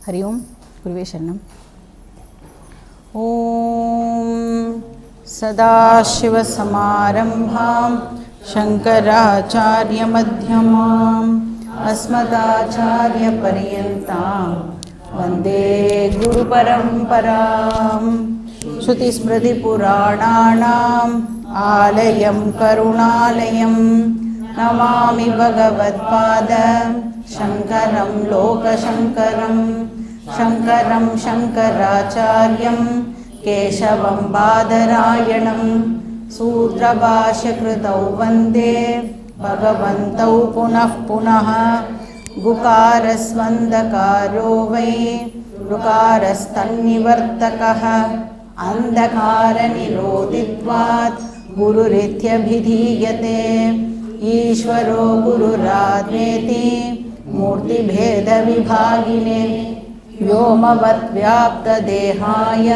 हरि ओम गुरुवे शरणम। ओम सदाशिवसमारंभां शंकराचार्यमध्यमाम् अस्मदाचार्यपर्यन्तां वन्दे गुरुपरम्परां। श्रुतिस्मृतिपुराणानाम् आलयं करुणालयं नमामि भगवत्पाद शंकरं लोकशंकरं शंकरं शंकराचार्यं केशवं बादरायणं सूत्रभाष्यकृतौ वन्दे भगवन्तौ पुनः पुनः। गुकारस्वन्दकारो वै ऋकारस्तन्निवर्तकः अन्धकारनिरोधित्वात् गुरुरित्यभिधीयते। ईश्वरो गुरुरात्मेति मूर्तिभेदविभागिने व्योमवद्व्याप्तदेहाय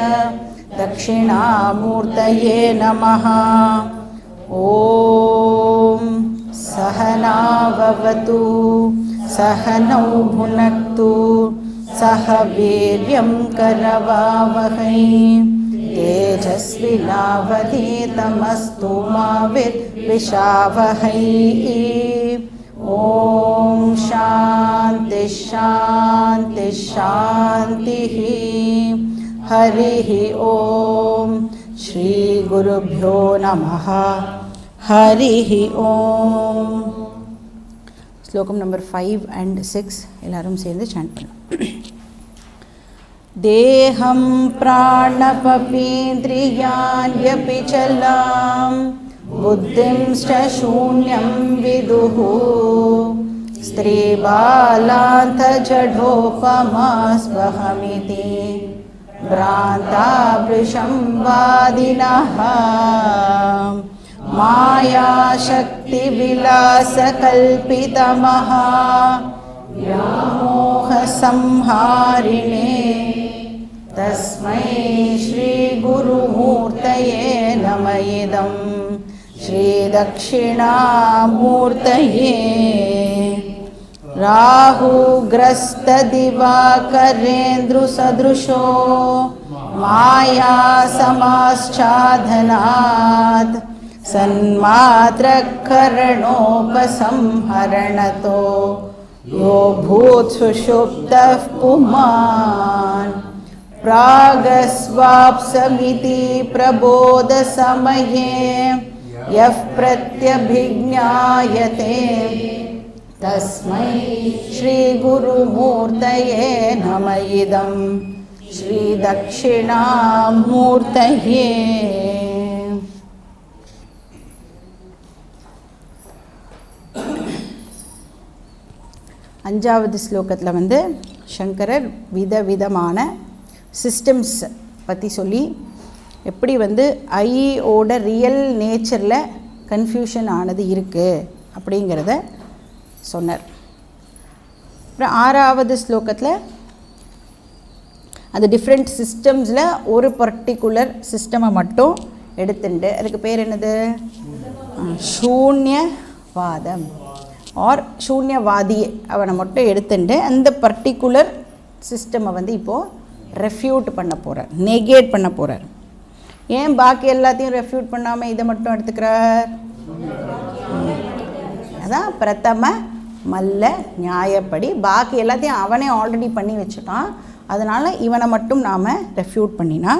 दक्षिणामूर्तये नमः। ॐ सहनाववतु सहनौ भुनक्तु सह वीर्यं करवावहै तेजस्विनावधीतमस्तु मा विद्विषावहै। ॐ शान्ति शान्ति शान्तिः। हरिः ॐ श्री गुरुभ्यो नमः। हरिः ॐ। श्लोकम नंबर 5 and 6 எல்லாரும் சேர்ந்து chant பண்ணலாம். देहं प्राणपपीन्द्रियाण्यपि चलां बुद्धिंश्च शून्यं विदुः स्त्रीबालान्तजडोपमास्वहमिति भ्रान्ताभृशं वादिनः। मायाशक्तिविलासकल्पितमः व्यामोहसंहारिणे तस्मै श्रीगुरुमूर्तये नमः। इदं श्रीदक्षिणामूर्तये। राहुग्रस्तदिवाकरेन्द्रसदृशो मायासमाश्चाधनात् सन्मात्रकरणोपसंहरणतो यो भूत्सुषुप्तः पुमान् प्रागस्वाप्समिति प्रबोधसमये यः प्रत्यभिज्ञायते तस्मै श्रीगुरुमूर्तये नमः। इदं श्रीदक्षिणामूर्तये। அஞ்சாவது ஸ்லோகத்தில் வந்து சங்கரர் விதவிதமான சிஸ்டம்ஸ் பற்றி சொல்லி எப்படி வந்து ஐயோட ரியல் நேச்சரில் கன்ஃபியூஷன் ஆனது இருக்குது அப்படிங்கிறத சொன்னார். அப்புறம் ஆறாவது ஸ்லோகத்தில் அந்த டிஃப்ரெண்ட் சிஸ்டம்ஸில் ஒரு பர்டிகுலர் சிஸ்டமை மட்டும் எடுத்துட்டு அதுக்கு பேர் என்னது சூன்யவாதம் ஆர் சூன்யவாதி அவனை மட்டும் எடுத்துட்டு அந்த பர்டிகுலர் சிஸ்டமை வந்து இப்போது ரெஃப்யூட் பண்ண போகிறார், நெகேட் பண்ண போகிறார். ஏன் பாக்கி எல்லாத்தையும் ரெஃப்யூட் பண்ணாமல் இதை மட்டும் எடுத்துக்கிறார்? அதான் பிரதம மல்ல நியாயப்படி பாக்கி எல்லாத்தையும் அவனே ஆல்ரெடி பண்ணி வச்சுட்டான். அதனால் இவனை மட்டும் நாம் ரெஃப்யூட் பண்ணினா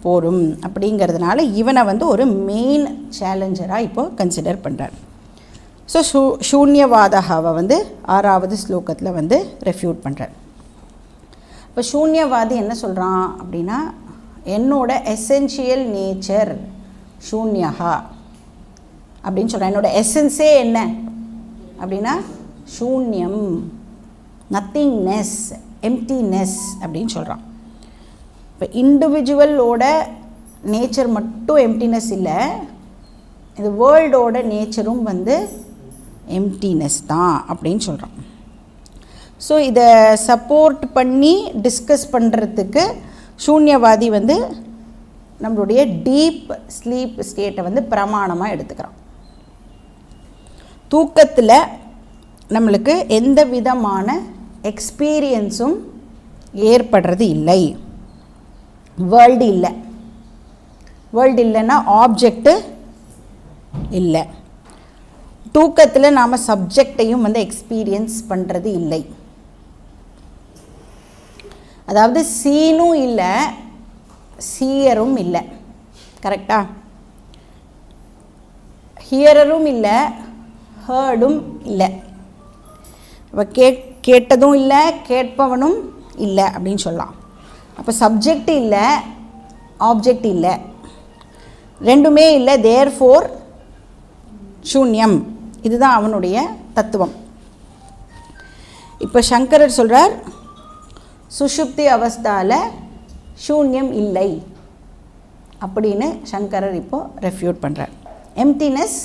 போரும் அப்படிங்கிறதுனால இவனை வந்து ஒரு மெயின் சேலஞ்சராக இப்போது கன்சிடர் பண்ணுறார். ஸோ சூன்யவாதகாவை வந்து ஆறாவது ஸ்லோகத்தில் வந்து ரெஃப்யூட் பண்ணுறார். இப்போ சூன்யவாதி என்ன சொல்கிறான் அப்படின்னா என்னோட எசென்ஷியல் நேச்சர் சூன்யகா அப்படின்னு சொல்கிறான். என்னோட எசன்ஸே என்ன அப்படின்னா சூன்யம், நத்திங்னஸ், எம்டினஸ் அப்படின்னு சொல்கிறான். இப்போ இண்டிவிஜுவலோட நேச்சர் மட்டும் எம்டினஸ் இல்லை, இந்த வேர்ல்டோட நேச்சரும் வந்து எம்டினஸ் தான் அப்படின்னு சொல்கிறான். ஸோ இதை சப்போர்ட் பண்ணி டிஸ்கஸ் பண்ணுறதுக்கு சூன்யவாதி வந்து நம்மளுடைய டீப் ஸ்லீப் ஸ்டேட்டை வந்து பிரமாணமாக எடுத்துக்கிறான். தூக்கத்தில் நம்மளுக்கு எந்த விதமான எக்ஸ்பீரியன்ஸும் ஏற்படுறது இல்லை. வேர்ல்டு இல்லை. வேர்ல்டு இல்லைன்னா ஆப்ஜெக்டு இல்லை. தூக்கத்தில் நாம் சப்ஜெக்டையும் வந்து எக்ஸ்பீரியன்ஸ் பண்ணுறது இல்லை. அதாவது சீனும் இல்லை, சீயரும் இல்லை. கரெக்டா? ஹியரரும் இல்லை, ஹேர்டும் இல்லை. அப்போ கேட்டதும் இல்லை, கேட்பவனும் இல்லை அப்படின்னு சொல்லலாம். அப்போ சப்ஜெக்ட் இல்லை, ஆப்ஜெக்ட் இல்லை, ரெண்டுமே இல்லை. தேர்ஃபோர் சூன்யம். இதுதான் அவனுடைய தத்துவம். இப்போ சங்கரர் சொல்கிறார், சுஷுப்தி அவஸ்தாவில் சூன்யம் இல்லை அப்படின்னு சங்கரர் இப்போது ரெஃப்யூட் பண்ணுறார். எம்டினஸ்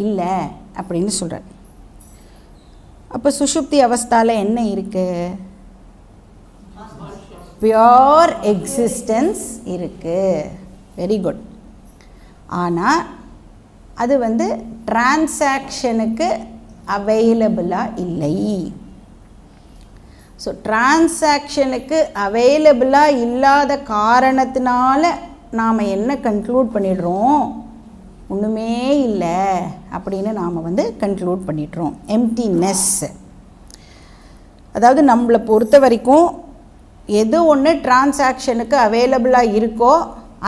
இல்லை அப்படின்னு சொல்கிறார். அப்போ சுஷுப்தி அவஸ்தாவில் என்ன இருக்குது? பியோர் எக்ஸிஸ்டன்ஸ் இருக்குது. Very good. ஆனால் அது வந்து டிரான்சாக்ஷனுக்கு அவைலபிளாக இல்லை. ஸோ டிரான்சாக்ஷனுக்கு அவைலபிளாக இல்லாத காரணத்தினால நாம் என்ன கன்க்ளூட் பண்ணிடுறோம்? ஒன்றுமே இல்லை அப்படின்னு நாம் வந்து கன்க்ளூட் பண்ணிடுறோம். எம்டினஸ். அதாவது நம்மளை பொறுத்த வரைக்கும் எது ஒன்று டிரான்சாக்ஷனுக்கு அவைலபிளாக இருக்கோ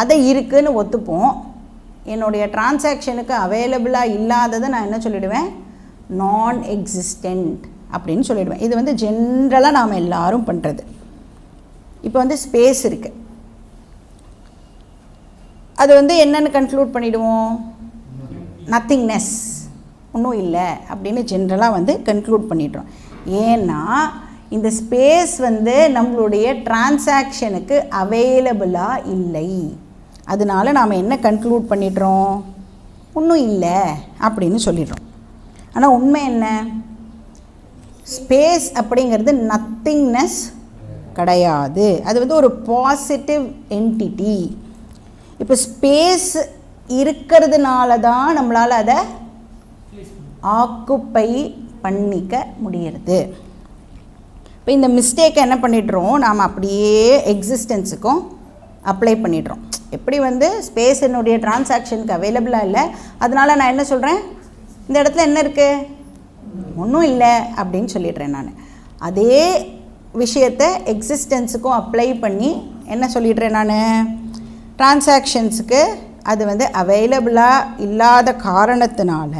அதை இருக்குதுன்னு ஒத்துப்போம். என்னுடைய டிரான்சாக்ஷனுக்கு அவைலபிளாக இல்லாததை நான் என்ன சொல்லிவிடுவேன்? நான் எக்ஸிஸ்டண்ட் அப்படின்னு சொல்லிவிடுவேன். இது வந்து ஜென்ரலாக நாம் எல்லாரும் பண்ணுறது. இப்போ வந்து ஸ்பேஸ் இருக்குது, அது வந்து என்னென்னு கன்க்ளூட் பண்ணிவிடுவோம்? நத்திங்னஸ், ஒன்றும் இல்லை அப்படின்னு ஜென்ரலாக வந்து கன்க்ளூட் பண்ணிடுறோம். ஏன்னா இந்த ஸ்பேஸ் வந்து நம்மளுடைய டிரான்சாக்ஷனுக்கு அவைலபிளாக இல்லை. அதனால நாம் என்ன கன்க்ளூட் பண்ணிடுறோம்? ஒன்றும் இல்லை அப்படின்னு சொல்லிடுறோம். ஆனால் உண்மை என்ன? ஸ்பேஸ் அப்படிங்கிறது நத்திங்னஸ் கிடையாது. அது வந்து ஒரு பாசிட்டிவ் என்டிட்டி. இப்போ ஸ்பேஸ் இருக்கிறதுனால தான் நம்மளால் அதை ஆக்குப்பை பண்ணிக்க முடியறது. இப்போ இந்த மிஸ்டேக்கை என்ன பண்ணிடுறோம்? நாம் அப்படியே எக்ஸிஸ்டன்ஸுக்கும் அப்ளை பண்ணிடுறோம். எப்படி வந்து ஸ்பேஸ் என்னுடைய டிரான்சாக்ஷனுக்கு அவைலபிளாக இல்லை, அதனால் நான் என்ன சொல்கிறேன்? இந்த இடத்துல என்ன இருக்குது? ஒன்றும் இல்லை அப்படின்னு சொல்லிடுறேன் நான். அதே விஷயத்தை எக்ஸிஸ்டன்ஸுக்கும் அப்ளை பண்ணி என்ன சொல்லிடுறேன் நான்? டிரான்சாக்ஷன்ஸுக்கு அது வந்து அவைலபிளாக இல்லாத காரணத்தினால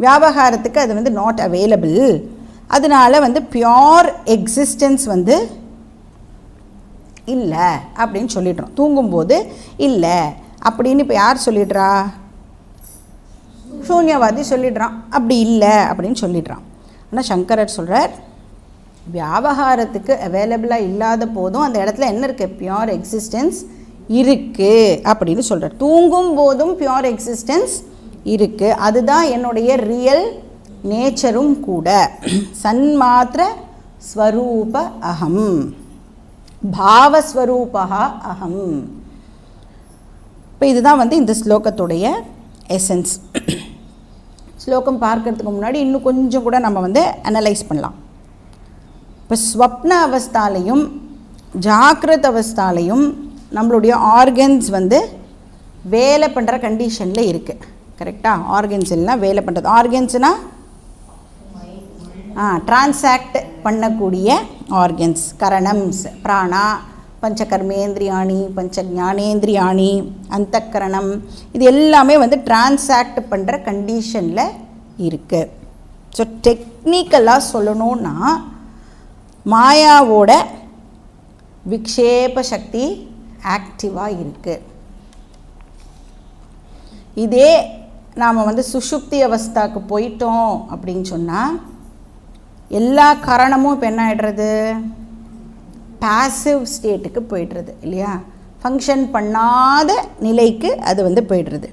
வியாபாரத்துக்கு அது வந்து நாட் அவைலபிள். அதனால வந்து பியோர் எக்ஸிஸ்டன்ஸ் வந்து இல்லை அப்படின்னு சொல்லிடுறோம். தூங்கும்போது இல்லை அப்படின்னு இப்போ யார் சொல்லிடுறா? சூன்யவாதி சொல்லிடுறான், அப்படி இல்லை அப்படின்னு சொல்லிடுறான். ஆனால் சங்கரர் சொல்கிறார், வியாபாரத்துக்கு அவைலபிளாக இல்லாத போதும் அந்த இடத்துல என்ன இருக்குது? பியோர் எக்ஸிஸ்டன்ஸ் இருக்குது அப்படின்னு சொல்கிறார். தூங்கும் போதும் பியோர் எக்ஸிஸ்டன்ஸ் இருக்குது. அதுதான் என்னுடைய ரியல் நேச்சரும் கூட. சன்மாத்திர ஸ்வரூப அகம், பாவஸ்வரூபா அகம். இப்போ இதுதான் வந்து இந்த ஸ்லோகத்துடைய எசன்ஸ். ஸ்லோகம் பார்க்கறதுக்கு முன்னாடி இன்னும் கொஞ்சம் கூட நம்ம வந்து அனலைஸ் பண்ணலாம். இப்போ ஸ்வப்ன அவஸ்தாலையும் ஜாக்கிரத அவஸ்தாலையும் நம்மளுடைய ஆர்கன்ஸ் வந்து வேலை பண்ணுற கண்டிஷனில் இருக்குது. கரெக்டாக? ஆர்கன்ஸ் எல்லாம் வேலை பண்ணுறது. ஆர்கன்ஸ்னால் டிரான்சாக்ட் பண்ணக்கூடிய ஆர்கன்ஸ். கரணம்ஸ், பிராணா, பஞ்சகர்மேந்திரியாணி, பஞ்ச ஞானேந்திரியாணி, அந்தக்கரணம், இது எல்லாமே வந்து டிரான்சாக்ட் பண்ணுற கண்டிஷனில் இருக்குது. ஸோ டெக்னிக்கலாக சொல்லணுன்னா மாயாவோட விக்ஷேப சக்தி ஆக்டிவாக இருக்குது. இதே நாம் வந்து சுஷுப்தி அவஸ்தாவுக்கு போயிட்டோம் அப்படின்னு சொன்னால் எல்லா காரணமும் இப்போ என்ன ஆகிடுறது? பாசிவ் ஸ்டேட்டுக்கு போய்டுறது இல்லையா? ஃபங்க்ஷன் பண்ணாத நிலைக்கு அது வந்து போய்டுறது.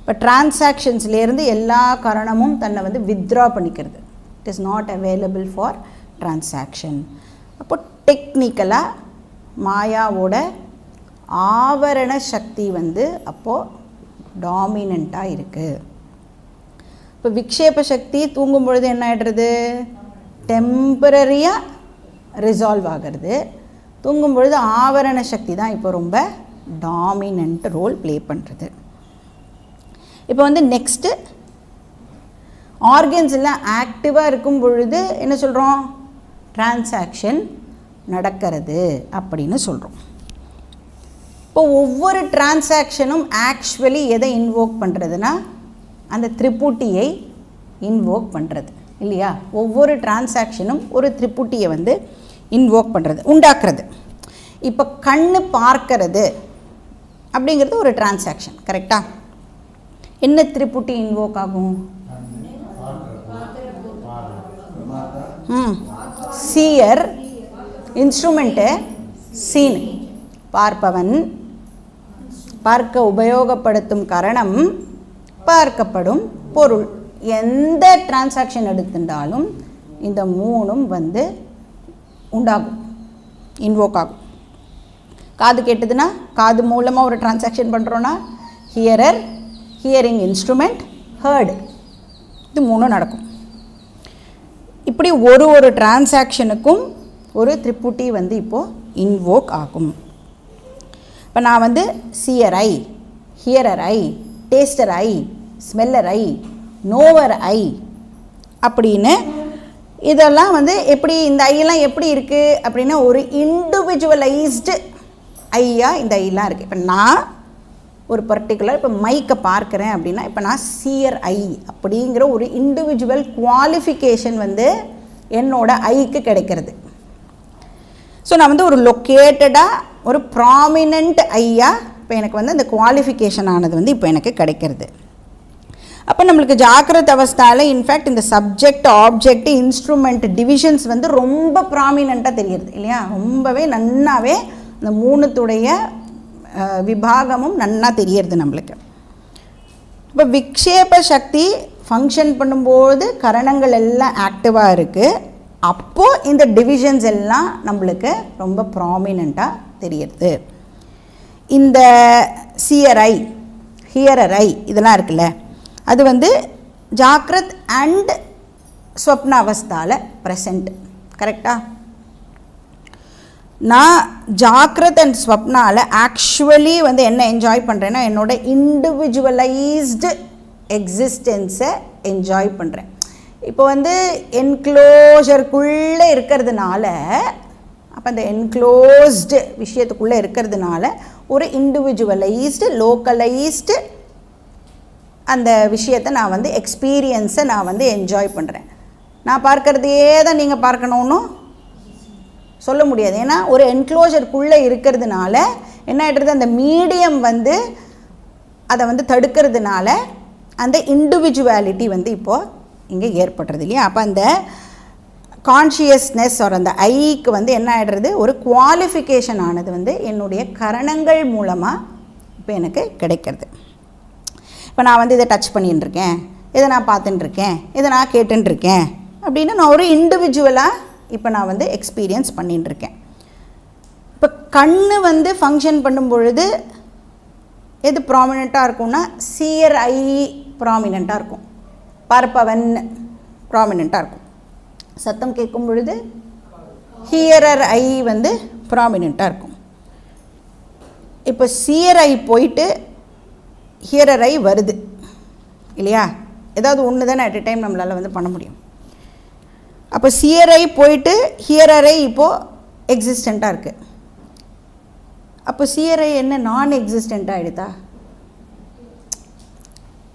இப்போ டிரான்சாக்ஷன்ஸ்லேருந்து எல்லா காரணமும் தன்னை வந்து வித்ட்ரா பண்ணிக்கிறது. It is not available for transaction. அப்போ டெக்னிக்கலாக மாயாவோட ஆவரண சக்தி வந்து அப்போது டாமினண்ட்டாக இருக்குது. இப்போ விக்ஷேப சக்தி தூங்கும் பொழுது என்ன ஆகிடுறது? டெம்பரரியாக ரிசால்வ் ஆகிறது. தூங்கும் பொழுது ஆவரண சக்தி தான் இப்போ ரொம்ப டாமினன்ட் ரோல் ப்ளே பண்ணுறது. இப்போ வந்து நெக்ஸ்ட்டு ஆர்கன்ஸ் எல்லாம் ஆக்டிவாக இருக்கும் பொழுது என்ன சொல்கிறோம், டிரான்சாக்ஷன் நடக்கிறது அப்படின்னு சொல்கிறோம். இப்போ ஒவ்வொரு டிரான்சாக்ஷனும் ஆக்சுவலி எதை இன்வோக் பண்ணுறதுன்னா அந்த திரிபுட்டியை இன்வோக் பண்ணுறது இல்லையா. ஒவ்வொரு டிரான்சாக்ஷனும் ஒரு திரிபுட்டியை வந்து இன்வோக் பண்ணுறது, உண்டாக்குறது. இப்போ கண்ணு பார்க்கறது அப்படிங்கிறது ஒரு டிரான்சாக்ஷன், கரெக்டாக? என்ன திரிபுட்டி இன்வோக் ஆகும்? Seer, instrument, seen. பார்ப்பவன், பார்க்க உபயோகப்படுத்தும் கரணம், பார்க்கப்படும் பொருள். எந்த டிரான்சாக்ஷன் எடுத்துட்டாலும் இந்த மூணும் வந்து உண்டாகும், இன்வோக் ஆகும். காது கேட்டதுன்னா காது மூலமாக ஒரு டிரான்சாக்ஷன் பண்ணுறோன்னா ஹியரர், ஹியரிங் இன்ஸ்ட்ருமெண்ட், ஹர்டு, இது மூணும் நடக்கும். இப்படி ஒரு ஒரு டிரான்சாக்ஷனுக்கும் ஒரு திரிபுட்டி வந்து இப்போது இன்வோக் ஆகும். இப்போ நான் வந்து சீயர் ஐ, ஹியரர் ஐ, டேஸ்டர் ஐ, ஸ்மெல்லர் ஐ, நோவர் ஐ அப்படின்னு இதெல்லாம் வந்து எப்படி இந்த ஐயெல்லாம் எப்படி இருக்குது அப்படின்னா ஒரு இண்டிவிஜுவலைஸ்டு ஐயா இந்த ஐயெல்லாம் இருக்குது. இப்போ நான் ஒரு பர்டிகுலர் இப்போ மைக்கை பார்க்குறேன் அப்படின்னா இப்போ நான் சீயர் ஐ அப்படிங்கிற ஒரு இண்டிவிஜுவல் குவாலிஃபிகேஷன் வந்து என்னோட ஐக்கு கிடைக்கிறது. ஸோ நான் வந்து ஒரு லொக்கேட்டடாக ஒரு ப்ராமினென்ட் ஐயா இப்போ எனக்கு வந்து அந்த குவாலிஃபிகேஷன் ஆனது வந்து இப்போ எனக்கு கிடைக்கிறது. அப்போ நம்மளுக்கு ஜாக்கிரத அவஸ்தாவில் இன்ஃபேக்ட் இந்த சப்ஜெக்ட், ஆப்ஜெக்ட், இன்ஸ்ட்ருமெண்ட் டிவிஷன்ஸ் வந்து ரொம்ப ப்ராமினெண்ட்டாக தெரியுது இல்லையா. ரொம்பவே நன்னாவே இந்த மூணுத்துடைய விபாகமும் நன்னா தெரியறது நம்மளுக்கு. இப்போ விக்ஷேப சக்தி ஃபங்க்ஷன் பண்ணும்போது கரணங்கள் எல்லாம் ஆக்டிவாக இருக்குது. அப்போது இந்த டிவிஷன்ஸ் எல்லாம் நம்மளுக்கு ரொம்ப ப்ராமினெண்ட்டாக தெரியுது. இந்த சீயரை, ஹியரரை இதெல்லாம் இருக்குல்ல, அது வந்து ஜாக்கிரத் அண்ட் ஸ்வப்ன அவஸ்தாவில் ப்ரெசண்ட், கரெக்டாக? நான் ஜாக்கிரத் அண்ட் ஸ்வப்னாவில் ஆக்சுவலி வந்து என்ன என்ஜாய் பண்ணுறேன்னா என்னோட இண்டிவிஜுவலைஸ்டு எக்ஸிஸ்டன்ஸை என்ஜாய் பண்ணுறேன். இப்போ வந்து என்க்ளோஷருக்குள்ளே இருக்கிறதுனால, அப்போ அந்த என்க்ளோஸ்டு விஷயத்துக்குள்ளே இருக்கிறதுனால ஒரு இண்டிவிஜுவலைஸ்டு, லோக்கலைஸ்டு அந்த விஷயத்தை நான் வந்து எக்ஸ்பீரியன்ஸை நான் வந்து என்ஜாய் பண்ணுறேன். நான் பார்க்குறதையே தான் நீங்கள் பார்க்கணுன்னு சொல்ல முடியாது. ஏன்னா ஒரு என்க்ளோஷருக்குள்ளே இருக்கிறதுனால என்ன ஆகிடுறது, அந்த மீடியம் வந்து அதை வந்து தடுக்கிறதுனால அந்த இண்டிவிஜுவாலிட்டி வந்து இப்போது இங்கே ஏற்படுறது இல்லையா. அப்போ அந்த கான்ஷியஸ்னஸ் ஒரு அந்த ஐக்கு வந்து என்ன ஆகிடுறது, ஒரு குவாலிஃபிகேஷன் ஆனது வந்து என்னுடைய கரணங்கள் மூலமாக இப்போ எனக்கு கிடைக்கிறது. இப்போ நான் வந்து இதை டச் பண்ணிட்டுருக்கேன், இதை நான் பார்த்துட்டுருக்கேன், இதை நான் கேட்டுருக்கேன் அப்படின்னு நான் ஒரு இண்டிவிஜுவலாக இப்போ நான் வந்து எக்ஸ்பீரியன்ஸ் பண்ணிட்டுருக்கேன். இப்போ கண்ணு வந்து ஃபங்க்ஷன் பண்ணும் பொழுது எது ப்ராமினெண்ட்டாக இருக்கும்னா சீயர் ஐ ப்ராமினெண்ட்டாக இருக்கும், பார்ப்பவன் ப்ராமினெண்ட்டாக இருக்கும். சத்தம் கேட்கும் பொழுது ஹியரர் ஐ வந்து ப்ராமினெண்ட்டாக இருக்கும். இப்போ சீயர் ஐ போயிட்டு ஹியரர் ஐ வருது இல்லையா, ஏதாவது ஒன்று தானே அட் எ டைம் நம்மளால் வந்து பண்ண முடியும். அப்போ சீயரை போயிட்டு ஹியரரை இப்போது எக்ஸிஸ்டண்ட்டாக இருக்குது. அப்போ சீயரை என்ன நான் எக்ஸிஸ்டண்ட்டாக ஆகிடுதா?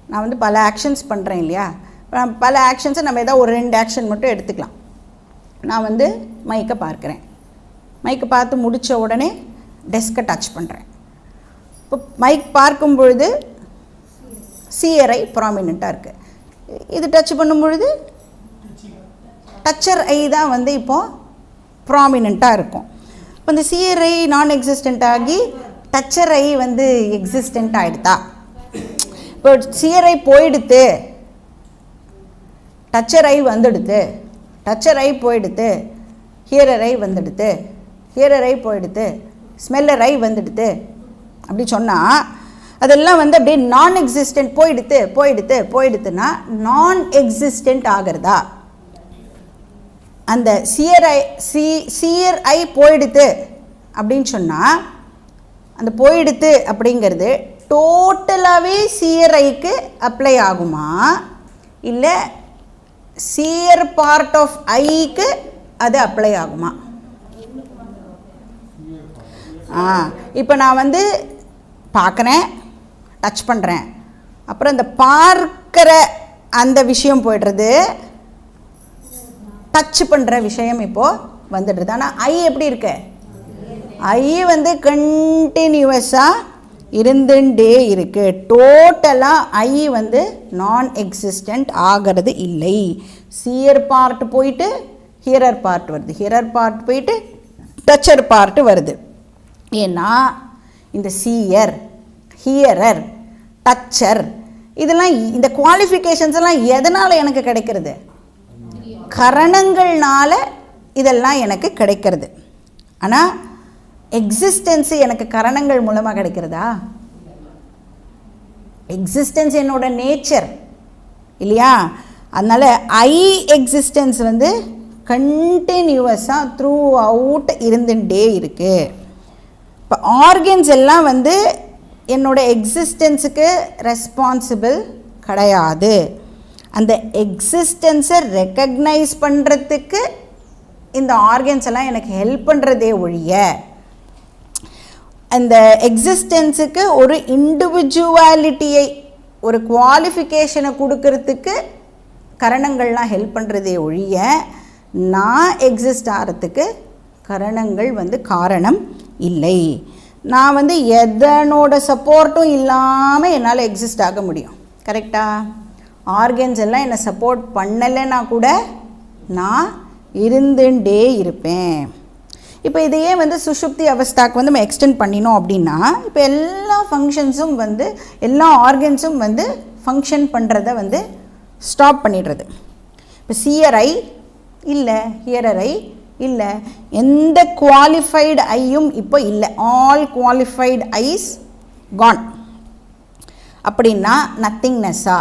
நான் வந்து பல ஆக்ஷன்ஸ் பண்ணுறேன் இல்லையா, பல ஆக்ஷன்ஸை நம்ம ஏதாவது ஒரு 2 ஆக்ஷன் மட்டும் எடுத்துக்கலாம். நான் வந்து மைக்கை பார்க்குறேன், மைக்கை பார்த்து முடித்த உடனே டெஸ்க்கை டச் பண்ணுறேன். இப்போ மைக் பார்க்கும் பொழுது சீயரை ப்ராமினெண்ட்டாக இருக்குது. இது டச் பண்ணும் பொழுது டச்சர் ஐ தான் வந்து இப்போது ப்ராமினெண்ட்டாக இருக்கும். இப்போ இந்த சீயர் ஐ நான் எக்ஸிஸ்டண்ட் ஆகி டச்சர் ஐ வந்து எக்ஸிஸ்டண்ட் ஆகிடுதா? இப்போ சீயர் ஐ போயிடுத்து, டச்சர் ஐ வந்துடுது, டச்சர் ஐ போயிடுது, ஹியரர் ஐ வந்துடுது, ஹியரர் ஐ போயிடுது, ஸ்மெல்லர் ஐ வந்துடுது அப்படி சொன்னால் அதெல்லாம் வந்து அப்படியே நான் எக்ஸிஸ்டண்ட் போயிடுத்துன்னா நான் எக்ஸிஸ்டண்ட் ஆகிறதா? அந்த சீயர் ஐ போயிடுத்து அப்படின்னு சொன்னால் அந்த போயிடுத்து அப்படிங்கிறது டோட்டலாகவே சிஆர்ஐக்கு அப்ளை ஆகுமா, இல்லை சிஆர் பார்ட் ஆஃப் ஐக்கு அது அப்ளை ஆகுமா? இப்போ நான் வந்து பார்க்குறேன், டச் பண்ணுறேன், அப்புறம் இந்த பார்க்கிற அந்த விஷயம் போய்டுறது, டச் பண்ணுற விஷயம் இப்போது வந்துடுறது. ஆனால் ஐ எப்படி இருக்கு? ஐ வந்து கண்டினியூவஸாக இருந்துட்டே இருக்குது. டோட்டலாக ஐ வந்து நான் எக்ஸிஸ்டண்ட் ஆகிறது இல்லை. சியர் பார்ட் போயிட்டு ஹியரர் பார்ட் வருது, ஹியரர் பார்ட் போயிட்டு டச்சர் பார்ட் வருது. ஏன்னா இந்த சியர், ஹியரர், டச்சர் இதெல்லாம், இந்த குவாலிஃபிகேஷன்ஸ் எல்லாம் எதனால் எனக்கு கிடைக்கிறது? கரணங்கள்னால இதெல்லாம் எனக்கு கிடைக்கிறது. ஆனால் எக்ஸிஸ்டன்ஸு எனக்கு கரணங்கள் மூலமாக கிடைக்கிறதா? எக்ஸிஸ்டன்ஸ் என்னோட நேச்சர் இல்லையா? அதனால் ஐ எக்ஸிஸ்டன்ஸ் வந்து கண்டினியூவஸாக த்ரூ அவுட் இருந்துகிட்டே இருக்குது. இப்போ ஆர்கன்ஸ் எல்லாம் வந்து என்னோட எக்ஸிஸ்டன்ஸுக்கு ரெஸ்பான்சிபிள் கிடையாது. அந்த எக்ஸிஸ்டன்ஸை ரெக்கக்னைஸ் பண்ணுறதுக்கு இந்த ஆர்கன்ஸ் எல்லாம் எனக்கு ஹெல்ப் பண்ணுறதே ஒழிய, அந்த எக்ஸிஸ்டன்ஸுக்கு ஒரு இண்டிவிஜுவாலிட்டியை, ஒரு குவாலிஃபிகேஷனை கொடுக்கறதுக்கு கரணங்கள்லாம் ஹெல்ப் பண்ணுறதே ஒழிய, நான் எக்ஸிஸ்ட் ஆகிறதுக்கு கரணங்கள் வந்து காரணம் இல்லை. நான் வந்து எதனோட சப்போர்ட்டும் இல்லாமல் என்னால் எக்ஸிஸ்ட் ஆக முடியும். கரெக்டாக? ஆர்கன்ஸ் எல்லாம் என்னை சப்போர்ட் பண்ணலைன்னா கூட நான் இருந்துட்டே இருப்பேன். இப்போ இதையே வந்து சுஷுப்தி அவஸ்தாக்கு வந்து நம்ம எக்ஸ்டெண்ட் பண்ணினோம் அப்படின்னா, இப்போ எல்லா ஃபங்க்ஷன்ஸும் வந்து எல்லா ஆர்கன்ஸும் வந்து ஃபங்க்ஷன் பண்ணுறத வந்து ஸ்டாப் பண்ணிடுறது. இப்போ சியர் ஐ இல்லை, ஹியரர் ஐ இல்லை, எந்த குவாலிஃபைடு ஐயும் இப்போ இல்லை. All qualified is gone. அப்படின்னா நத்திங்னஸ்ஸா?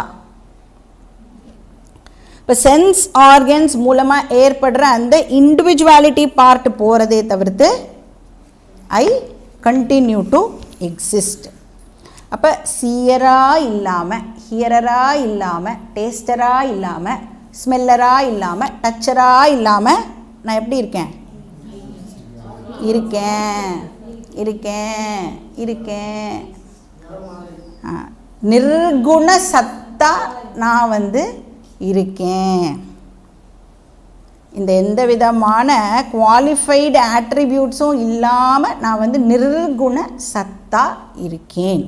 இப்போ சென்ஸ் ஆர்கன்ஸ் மூலமாக ஏற்படுற அந்த இண்டிவிஜுவாலிட்டி பார்ட் போகிறதே தவிர்த்து ஐ கண்டினியூ டு எக்ஸிஸ்ட். அப்போ சியராக இல்லாமல், ஹியரராக இல்லாமல், டேஸ்டராக இல்லாமல், ஸ்மெல்லராக இல்லாமல், டச்சராக இல்லாமல் நான் எப்படி இருக்கேன்? இருக்கேன் இருக்கேன் இருக்கேன். நிர்குண சத்தா நான் வந்து இருக்கேன். இந்த எந்த விதமான குவாலிஃபைடு ஆட்ரிபியூட்ஸும் இல்லாமல் நான் வந்து நிர்குண சத்தா இருக்கேன்.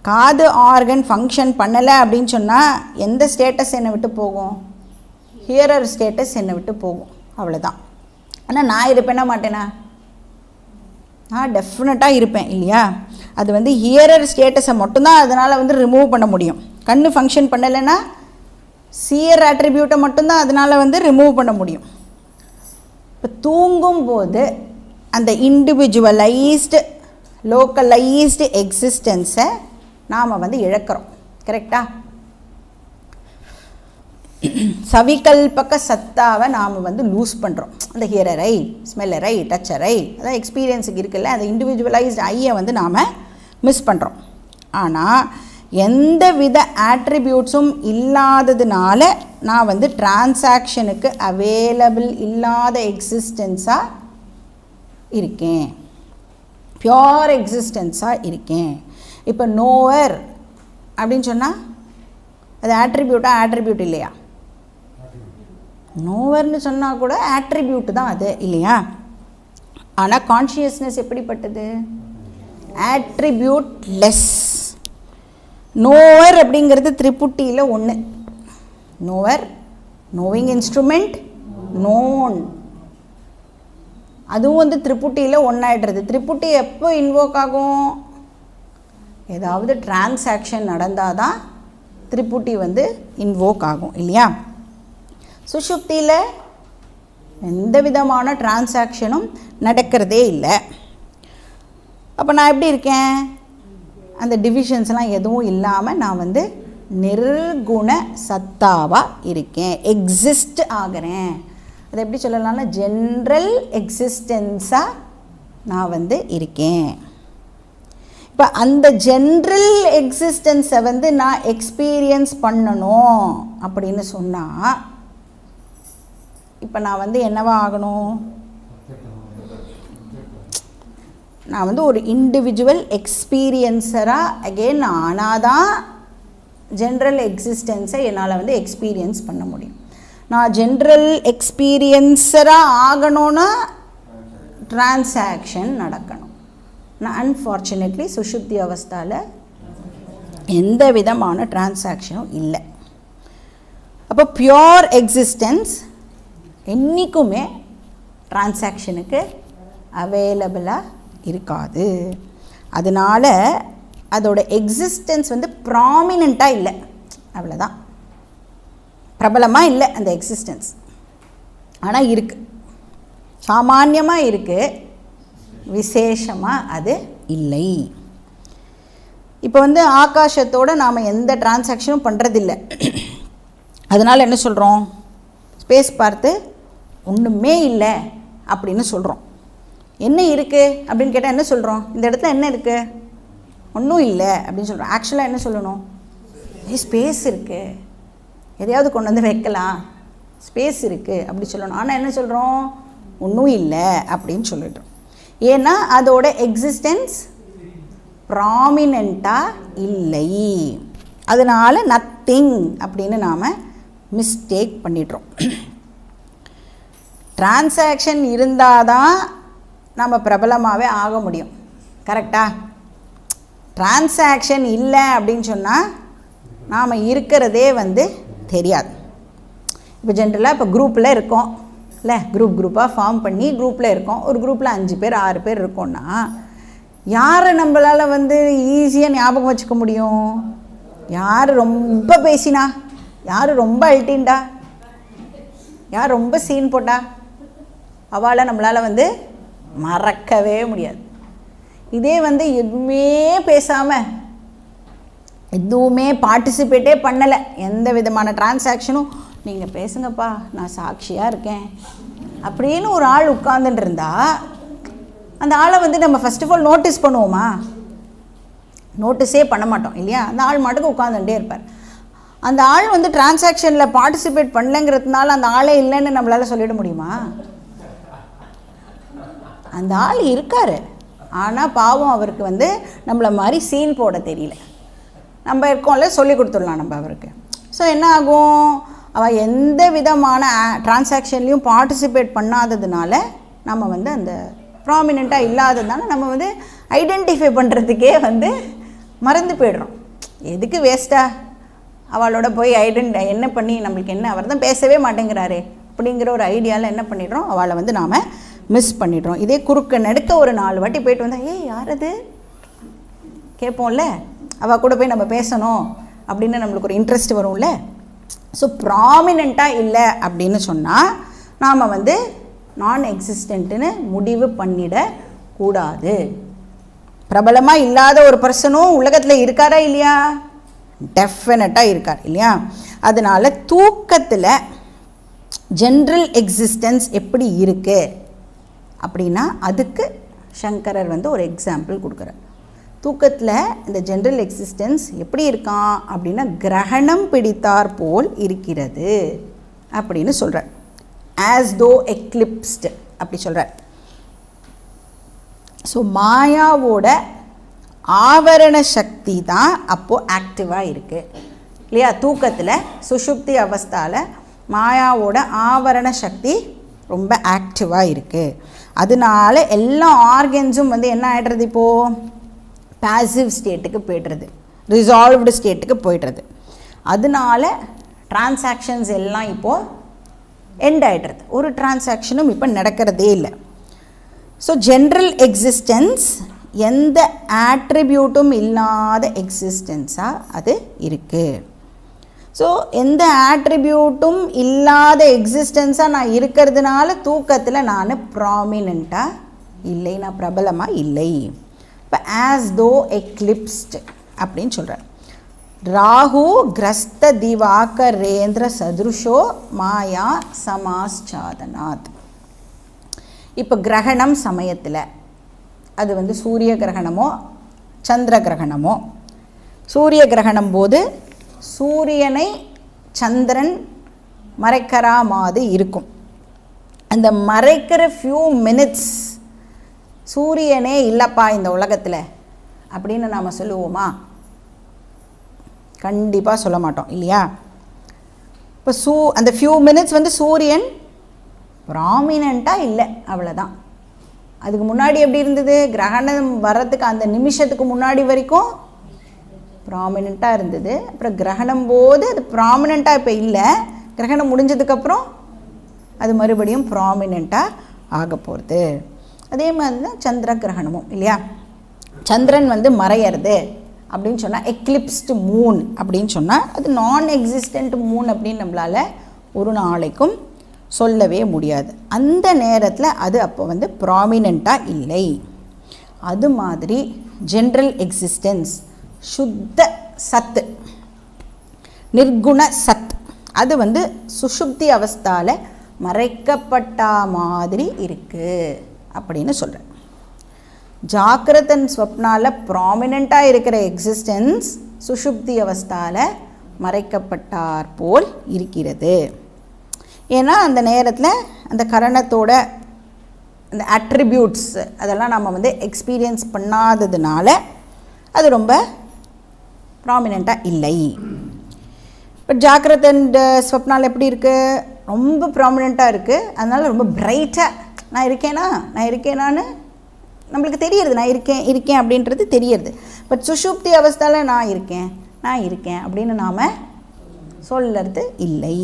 காது ஆர்கன் ஃபங்க்ஷன் பண்ணலை அப்படின்னு சொன்னால் எந்த ஸ்டேட்டஸ் என்னை விட்டு போகும்? ஹியரர் ஸ்டேட்டஸ் என்னை விட்டு போகும், அவ்வளோதான். ஆனால் நான் இருப்பேனா மாட்டேனா? நான் டெஃபினட்டாக இருப்பேன் இல்லையா? அது வந்து ஹியரர் ஸ்டேட்டஸை மட்டும்தான் அதனால் வந்து ரிமூவ் பண்ண முடியும். கண் ஃபங்க்ஷன் பண்ணலைன்னா சியர் ஆட்ரிபியூட்டை மட்டும்தான் அதனால் வந்து ரிமூவ் பண்ண முடியும். இப்போ தூங்கும்போது அந்த இண்டிவிஜுவலைஸ்டு லோக்கலைஸ்டு எக்ஸிஸ்டன்ஸை நாம் வந்து இழக்கிறோம். கரெக்டா? சவிகல்பக சத்தாவை நாம் வந்து லூஸ் பண்ணுறோம். அந்த ஹியரரை, ஸ்மெல்லரை, டச்சரை, அதான் எக்ஸ்பீரியன்ஸுக்கு இருக்குல்ல, அந்த இண்டிவிஜுவலைஸ்டு ஐயை வந்து நாம் மிஸ் பண்ணுறோம். ஆனால் எந்த வித ஆட்ரிபியூட்ஸும் இல்லாததுனால நான் வந்து டிரான்சாக்ஷனுக்கு அவைலபிள் இல்லாத எக்ஸிஸ்டன்ஸாக இருக்கேன், பியோர் எக்ஸிஸ்டன்ஸாக இருக்கேன். இப்போ நோவர் அப்படின்னு சொன்னால் அது ஆட்ரிபியூட்டாக? ஆட்ரிபியூட் இல்லையா? நோவர்னு சொன்னால் கூட ஆட்ரிபியூட் தான் அது இல்லையா? ஆனால் கான்ஷியஸ்னஸ் எப்படிப்பட்டது? Attribute less. நோவர் அப்படிங்கிறது திரிபுட்டியில் ஒன்று. நோவர், நோவிங் இன்ஸ்ட்ருமெண்ட், நோன், அதுவும் வந்து திரிபுட்டியில் ஒன்றாயிடுறது. திரிபுட்டி எப்போ இன்வோக் ஆகும்? ஏதாவது டிரான்சாக்ஷன் நடந்தால் தான் திரிபுட்டி வந்து இன்வோக் ஆகும் இல்லையா? சுஷுப்தியில் எந்த விதமான டிரான்சாக்ஷனும் நடக்கிறதே இல்லை. அப்போ நான் எப்படி இருக்கேன்? அந்த டிவிஷன்ஸ்லாம் எதுவும் இல்லாமல் நான் வந்து நிர்குண சத்தாவாக இருக்கேன், எக்ஸிஸ்ட் ஆகிறேன். அதை எப்படி சொல்லலாம்னா ஜென்ரல் எக்ஸிஸ்டன்ஸாக நான் வந்து இருக்கேன். இப்போ அந்த ஜென்ரல் எக்ஸிஸ்டன்ஸை வந்து நான் எக்ஸ்பீரியன்ஸ் பண்ணணும் அப்படின்னு சொன்னால் இப்போ நான் வந்து என்னவா ஆகணும்? நான் வந்து ஒரு இண்டிவிஜுவல் எக்ஸ்பீரியன்ஸராக அகெயின் ஆனால் தான் ஜென்ரல் எக்ஸிஸ்டன்ஸை என்னால் வந்து எக்ஸ்பீரியன்ஸ் பண்ண முடியும். நான் ஜென்ரல் எக்ஸ்பீரியன்ஸராக ஆகணும்னா டிரான்சாக்ஷன் நடக்கணும். நான் அன்ஃபார்ச்சுனேட்லி சுஷுப்தி அவஸ்தாவில் எந்த விதமான டிரான்சாக்ஷனும் இல்லை. அப்போ பியோர் எக்ஸிஸ்டன்ஸ் என்றைக்குமே டிரான்சாக்ஷனுக்கு அவைலபிளாக இருக்காது. அதனால் அதோட எக்ஸிஸ்டன்ஸ் வந்து ப்ராமினெண்ட்டாக இல்லை, அவ்வளோதான். பிரபலமாக இல்லை அந்த எக்ஸிஸ்டன்ஸ், ஆனால் இருக்குது, சாமான்யமாக இருக்குது, விசேஷமாக அது இல்லை. இப்போ வந்து ஆகாசத்தோடு நாம் எந்த டிரான்சாக்ஷனும் பண்ணுறதில்லை. அதனால் என்ன சொல்கிறோம்? ஸ்பேஸ் பார்த்து ஒன்றுமே இல்லை அப்படின்னு சொல்கிறோம். என்ன இருக்குது அப்படின்னு கேட்டால் என்ன சொல்கிறோம்? இந்த இடத்துல என்ன இருக்குது? ஒன்றும் இல்லை அப்படின்னு சொல்கிறோம். ஆக்சுவலாக என்ன சொல்லணும்? ஸ்பேஸ் இருக்குது, எதையாவது கொண்டு வந்து வைக்கலாம், ஸ்பேஸ் இருக்குது அப்படி சொல்லணும். ஆனால் என்ன சொல்கிறோம்? ஒன்றும் இல்லை அப்படின்னு சொல்லிடுறோம். ஏன்னா அதோட எக்ஸிஸ்டன்ஸ் ப்ராமினெண்ட்டாக இல்லை. அதனால் நத்திங் அப்படின்னு நாம் மிஸ்டேக் பண்ணிடுறோம். டிரான்சாக்ஷன் இருந்தால் தான் நம்ம பிரபலமாகவே ஆக முடியும். கரெக்டாக? டிரான்சாக்ஷன் இல்லை அப்படின்னு சொன்னால் நாம் இருக்கிறதே வந்து தெரியாது. இப்போ ஜென்ரலாக இப்போ குரூப்பில் இருக்கோம் இல்லை, குரூப்பாக ஃபார்ம் பண்ணி குரூப்பில் இருக்கோம். ஒரு குரூப்பில் 5 பேர் 6 பேர் இருக்கோன்னா யாரை நம்மளால் வந்து ஈஸியாக ஞாபகம் வச்சுக்க முடியும்? யார் ரொம்ப பேசினா, யார் ரொம்ப அல்ட்டின்டா, யார் ரொம்ப சீன் போட்டா, அவளை நம்மளால் வந்து மறக்கவே முடியாது. இதே வந்து எதுவுமே பேசாமல், எதுவுமே பார்ட்டிசிபேட்டே பண்ணலை, எந்த விதமான டிரான்சாக்ஷனும், நீங்கள் பேசுங்கப்பா நான் சாட்சியாக இருக்கேன் அப்படின்னு ஒரு ஆள் உட்கார்ந்துட்டு இருந்தா அந்த ஆளை வந்து நம்ம ஃபர்ஸ்ட் ஆஃப் ஆல் நோட்டீஸ் பண்ணுவோமா? நோட்டீஸே பண்ண மாட்டோம் இல்லையா? அந்த ஆள் மாட்டுக்கு உட்காந்துட்டே இருப்பார். அந்த ஆள் வந்து டிரான்சாக்ஷனில் பார்ட்டிசிபேட் பண்ணலைங்கிறதுனால அந்த ஆளே இல்லைன்னு நம்மளால் சொல்லிட முடியுமா? அந்த ஆள் இருக்கார், ஆனால் பாவம் அவருக்கு வந்து நம்மளை மாதிரி சீன் போட தெரியல. நம்ம இருக்கோம்ல, சொல்லி கொடுத்துடலாம் நம்ம அவருக்கு. ஸோ என்ன ஆகும்? அவள் எந்த விதமான டிரான்சாக்ஷன்லேயும் பார்ட்டிசிபேட் பண்ணாததுனால நம்ம வந்து அந்த ப்ராமினெண்ட்டாக இல்லாததுனால நம்ம வந்து ஐடென்டிஃபை பண்ணுறதுக்கே வந்து மறந்து போய்டுறோம். எதுக்கு வேஸ்ட்டாக அவளோட போய் என்ன பண்ணி நம்மளுக்கு என்ன, அவர் தான் பேசவே மாட்டேங்கிறாரு அப்படிங்கிற ஒரு ஐடியாவில் என்ன பண்ணிடுறோம்? அவளை வந்து நாம் மிஸ் பண்ணிடுறோம். இதே குறுக்க நடுக்க ஒரு 4 வாட்டி போயிட்டு வந்தால் யார் அது கேட்போம்ல, அவள் கூட போய் நம்ம பேசணும் அப்படின்னு நம்மளுக்கு ஒரு இன்ட்ரெஸ்ட் வரும்ல. ஸோ ப்ராமினெண்ட்டாக இல்லை அப்படின்னு சொன்னால் நாம் வந்து நான் எக்ஸிஸ்டண்ட்டுன்னு முடிவு பண்ணிடக்கூடாது. பிரபலமாக இல்லாத ஒரு பர்சனும் உலகத்தில் இருக்காரா இல்லையா? டெஃபினட்டாக இருக்கார் இல்லையா? அதனால் தூக்கத்தில் ஜென்ரல் எக்ஸிஸ்டன்ஸ் எப்படி இருக்குது அப்படின்னா அதுக்கு சங்கரர் வந்து ஒரு எக்ஸாம்பிள் கொடுக்குறார். தூக்கத்தில் இந்த ஜென்ரல் எக்ஸிஸ்டன்ஸ் எப்படி இருக்கான் அப்படின்னா கிரகணம் பிடித்தார் போல் இருக்கிறது அப்படின்னு சொல்கிறார். ஆஸ் தோ எக்லிப்ஸ்டு அப்படி சொல்கிறார். ஸோ மாயாவோட ஆவரண சக்தி தான் அப்போது ஆக்டிவாக இருக்குது இல்லையா? தூக்கத்தில் சுஷுப்தி அவஸ்தாவில் மாயாவோட ஆவரண சக்தி ரொம்ப ஆக்டிவாக இருக்குது. அதனால எல்லா ஆர்கன்ஸும் வந்து என்ன ஆகிடுறது? இப்போது பாசிவ் ஸ்டேட்டுக்கு போய்டுறது, ரிசால்வ்டு ஸ்டேட்டுக்கு போய்டுறது. அதனால டிரான்சாக்ஷன்ஸ் எல்லாம் இப்போது எண்ட் ஆகிடுறது. ஒரு டிரான்சாக்ஷனும் இப்போ நடக்கிறதே இல்லை. ஸோ ஜென்ரல் எக்ஸிஸ்டன்ஸ் எந்த ஆட்ரிபியூட்டும் இல்லாத எக்ஸிஸ்டன்ஸாக அது இருக்குது. ஸோ எந்த ஆட்ரிபியூட்டும் இல்லாத எக்ஸிஸ்டன்ஸாக நான் இருக்கிறதுனால தூக்கத்தில் நான் ப்ராமினெண்ட்டாக இல்லை, நான் பிரபலமாக இல்லை. இப்போ ஆஸ் தோ எக்லிப்ஸ்டு அப்படின்னு சொல்கிறார். ராகு கிரஸ்த திவாகரேந்திர சதுருஷோ மாயா சமாஸ்சாதனாத். இப்போ கிரகணம் சமயத்தில் அது வந்து சூரிய கிரகணமோ சந்திர கிரகணமோ. சூரிய கிரகணம் போது சூரியனை சந்திரன் மறைக்கிற மாதிரி இருக்கும். அந்த மறைக்கிற ஃபியூ மினிட்ஸ் சூரியனே இல்லைப்பா இந்த உலகத்தில் அப்படின்னு நாம் சொல்லுவோமா? கண்டிப்பாக சொல்ல மாட்டோம் இல்லையா? இப்போ அந்த ஃபியூ மினிட்ஸ் வந்து சூரியன் ப்ராமினண்ட்டாக இல்லை, அவ்வளோதான். அதுக்கு முன்னாடி எப்படி இருந்தது? கிரகணம் வர்றதுக்கு அந்த நிமிஷத்துக்கு முன்னாடி வரைக்கும் ப்ராமினண்ட்டாக இருந்தது. அப்புறம் கிரகணம் போது அது ப்ராமினண்ட்டாக இப்போ இல்லை. கிரகணம் முடிஞ்சதுக்கப்புறம் அது மறுபடியும் ப்ராமினண்ட்டாக ஆக போகிறது. அதே மாதிரி தான் சந்திர கிரகணமும் இல்லையா? சந்திரன் வந்து மறையிறது அப்படின்னு சொன்னால், எக்லிப்ஸ்டு மூன் அப்படின்னு சொன்னால் அது நான் எக்ஸிஸ்டண்ட் மூன் அப்படின்னு நம்மளால் ஒரு நாளைக்கும் சொல்லவே முடியாது. அந்த நேரத்தில் அது அப்போ வந்து ப்ராமினண்ட்டாக இல்லை. அது மாதிரி ஜென்ரல் எக்ஸிஸ்டன்ஸ், சுத்த சத்து, நிர்குண சத், அது வந்து சுஷுப்தி அவஸ்தாவில் மறைக்கப்பட்ட மாதிரி இருக்குது அப்படின்னு சொல்கிறேன். ஜாக்கிரதன் ஸ்வப்னாவில் ப்ராமினண்ட்டாக இருக்கிற எக்ஸிஸ்டன்ஸ் சுஷுப்தி அவஸ்தாவில் மறைக்கப்பட்டார் போல் இருக்கிறது. ஏன்னா அந்த நேரத்தில் அந்த கரணத்தோட அந்த அட்ரிபியூட்ஸ் அதெல்லாம் நம்ம வந்து எக்ஸ்பீரியன்ஸ் பண்ணாததுனால அது ரொம்ப ப்ராமினண்ட்டாக இல்லை. பட் ஜாக்கிரதன் ஸ்வப்னாவில் எப்படி இருக்குது? ரொம்ப ப்ராமினண்ட்டாக இருக்குது. அதனால் ரொம்ப பிரைட்டாக நான் இருக்கேனான்னு நம்மளுக்கு தெரியுறது. நான் இருக்கேன் அப்படின்றது தெரியுது. பட் சுஷுப்தி அவஸ்தாவில் நான் இருக்கேன் அப்படின்னு நாம் சொல்லுறது இல்லை.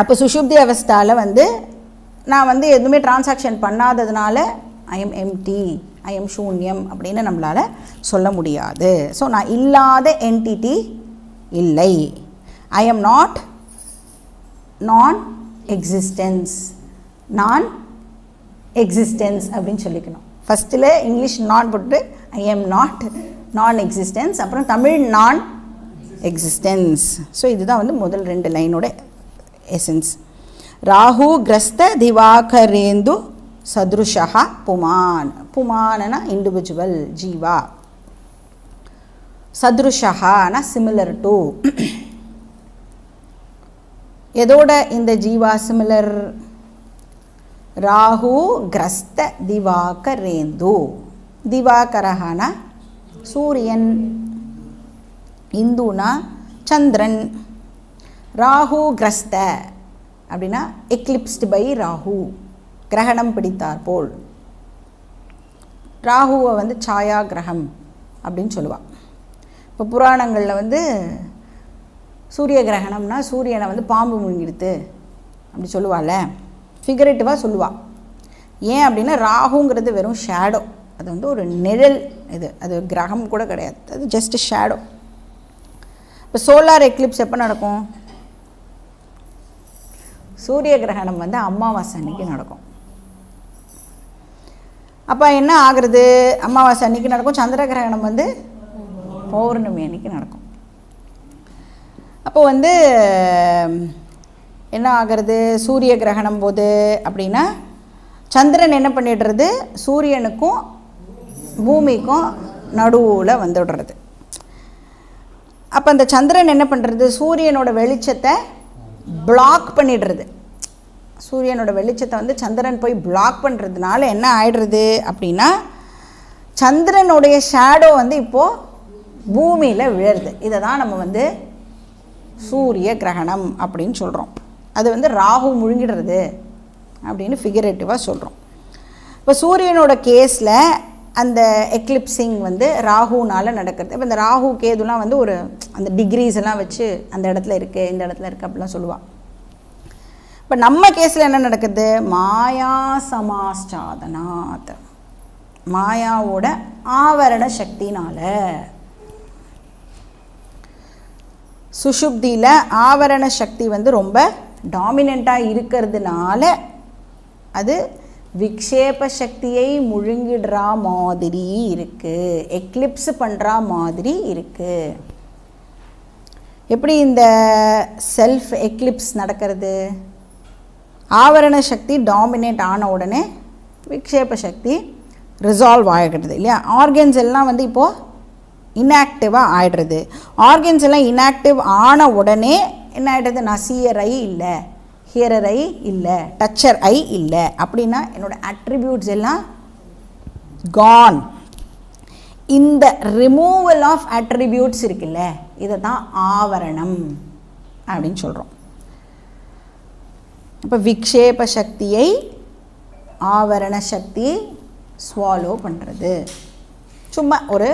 அப்போ சுஷுப்தி அவஸ்தாவில் வந்து நான் வந்து எதுவுமே டிரான்சாக்ஷன் பண்ணாததுனால I am empty, I am சூன்யம் அப்படின்னு நம்மளால் சொல்ல முடியாது. ஸோ நான் இல்லாத என்டிட்டி இல்லை. I am not non existence அப்படின்னு சொல்லிக்கணும். ஃபஸ்ட்டில் இங்கிலீஷ் நான் போட்டு I am not non existence, அப்புறம் தமிழ் நான் எக்ஸிஸ்டன்ஸ். ஸோ இதுதான் வந்து முதல் 2 லைனோட எசன்ஸ். ராகு கிரஸ்த திவாகரேந்து சதுருஷா புமானனா இண்டிவிஜுவல் ஜீவா, சதுருஷானா சிமிலர் டு. எதோட இந்த ஜீவா சிமிலர்? ராகு கிரஸ்த திவாகரேந்து. திவாகரஹானா சூரியன், இந்துனா சந்திரன். ராகு கிரஸ்த அப்படின்னா எக்லிப்ஸ்டு பை ராகு, கிரகணம் பிடித்தார் போல். ராகுவை வந்து சாயா கிரகம் அப்படின்னு சொல்லுவாள். இப்போ புராணங்களில் வந்து சூரிய கிரகணம்னா சூரியனை வந்து பாம்பு முழுங்கிடுது அப்படி சொல்லுவாள், ஃபிகரேட்டிவாக சொல்லுவாள். ஏன் அப்படின்னா ராகுங்கிறது வெறும் ஷேடோ, அது வந்து ஒரு நிழல், அது கிரகம் கூட கிடையாது, அது ஜஸ்ட் ஷேடோ. இப்போ சோலார் எக்லிப்ஸ் எப்போ நடக்கும்? சூரிய கிரகணம் வந்து அமாவாசை அன்னைக்கு நடக்கும். அப்போ என்ன ஆகுறது? அமாவாசை அன்னைக்கு நடக்கும். சந்திர கிரகணம் வந்து பௌர்ணமி அன்னைக்கு நடக்கும். அப்போ வந்து என்ன ஆகிறது? சூரிய கிரகணம் போது அப்படின்னா சந்திரன் என்ன பண்ணிடுறது? சூரியனுக்கும் பூமிக்கும் நடுவில் வந்துடுறது. அப்போ அந்த சந்திரன் என்ன பண்ணுறது? சூரியனோட வெளிச்சத்தை பிளாக் பண்ணிடுறது. சூரியனோட வெளிச்சத்தை வந்து சந்திரன் போய் பிளாக் பண்ணுறதுனால என்ன ஆயிடுறது அப்படின்னா சந்திரனுடைய ஷேடோ வந்து இப்போது பூமியில் விழுறது. இதை தான் நம்ம வந்து சூரிய கிரகணம் அப்படின்னு சொல்கிறோம். அது வந்து ராகு முழுங்கிடுறது அப்படின்னு ஃபிகரேட்டிவாக சொல்கிறோம். இப்போ சூரியனோட கேஸில் அந்த எக்லிப்சிங் வந்து ராகுனால் நடக்கிறது. இப்போ இந்த ராகு கேதுலாம் வந்து ஒரு அந்த டிகிரிஸ் எல்லாம் வச்சு அந்த இடத்துல இருக்குது, இந்த இடத்துல இருக்குது அப்படிலாம் சொல்லுவாள். இப்போ நம்ம கேஸில் என்ன நடக்குது? மாயா சமாச்சாதனாத், மாயாவோட ஆவரண சக்தினால். சுஷுப்தியில் ஆவரண சக்தி வந்து ரொம்ப டாமினண்ட்டாக இருக்கிறதுனால அது விக்ஷேப சக்தியை முழுங்கிடுற மாதிரி இருக்குது, எக்லிப்ஸ் பண்ணுற மாதிரி இருக்குது. எப்படி இந்த செல்ஃப் எக்லிப்ஸ் நடக்கிறது? ஆவரண சக்தி டாமினேட் ஆன உடனே விக்ஷேப சக்தி ரிசால்வ் ஆகிடுறது இல்லையா. ஆர்கன்ஸ் எல்லாம் வந்து இப்போது இன்ஆக்டிவாக ஆகிடுறது. ஆர்கன்ஸ் எல்லாம் இன்ஆக்டிவ் ஆன உடனே என்ன ஆகிடுறது, நான் சீயர் ஐ இல்லை, ஹியரர் ஐ இல்லை, டச்சர் ஐ இல்லை, அப்படின்னா என்னோடய அட்ரிபியூட்ஸ் எல்லாம் கான். இந்த ரிமூவல் ஆஃப் அட்ரிபியூட்ஸ் இருக்குல்ல, இதை தான் ஆவரணம் அப்படின்னு சொல்கிறோம். இப்போ விக்ஷேப சக்தியை ஆவரண சக்தி ஸ்வாலோ பண்ணுறது. சும்மா ஒரு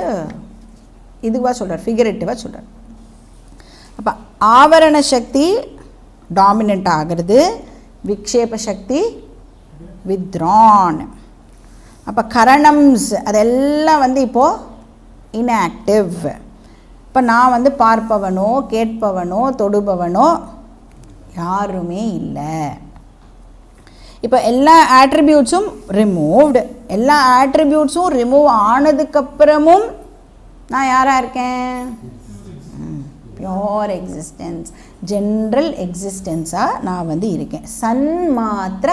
இதுவாக சொல்கிறார், ஃபிகரேட்டிவாக சொல்கிறார். அப்போ ஆவரண சக்தி டாமினண்ட் ஆகிறது, விக்ஷேப சக்தி வித்ரான். அப்போ கரணம்ஸ் அதெல்லாம் வந்து இப்போது இன்ஆக்டிவ். இப்போ நான் வந்து பார்ப்பவனோ கேட்பவனோ தொடுபவனோ யாருமே இல்லை. இப்போ எல்லா ஆட்ரிபியூட்ஸும் ரிமூவ்டு. எல்லா ஆட்ரிபியூட்ஸும் ரிமூவ் ஆனதுக்கப்புறமும் நான் யாராக இருக்கேன், பியோர் எக்ஸிஸ்டன்ஸ், ஜென்ரல் எக்ஸிஸ்டன்ஸாக நான் வந்து இருக்கேன். சன்மாத்திர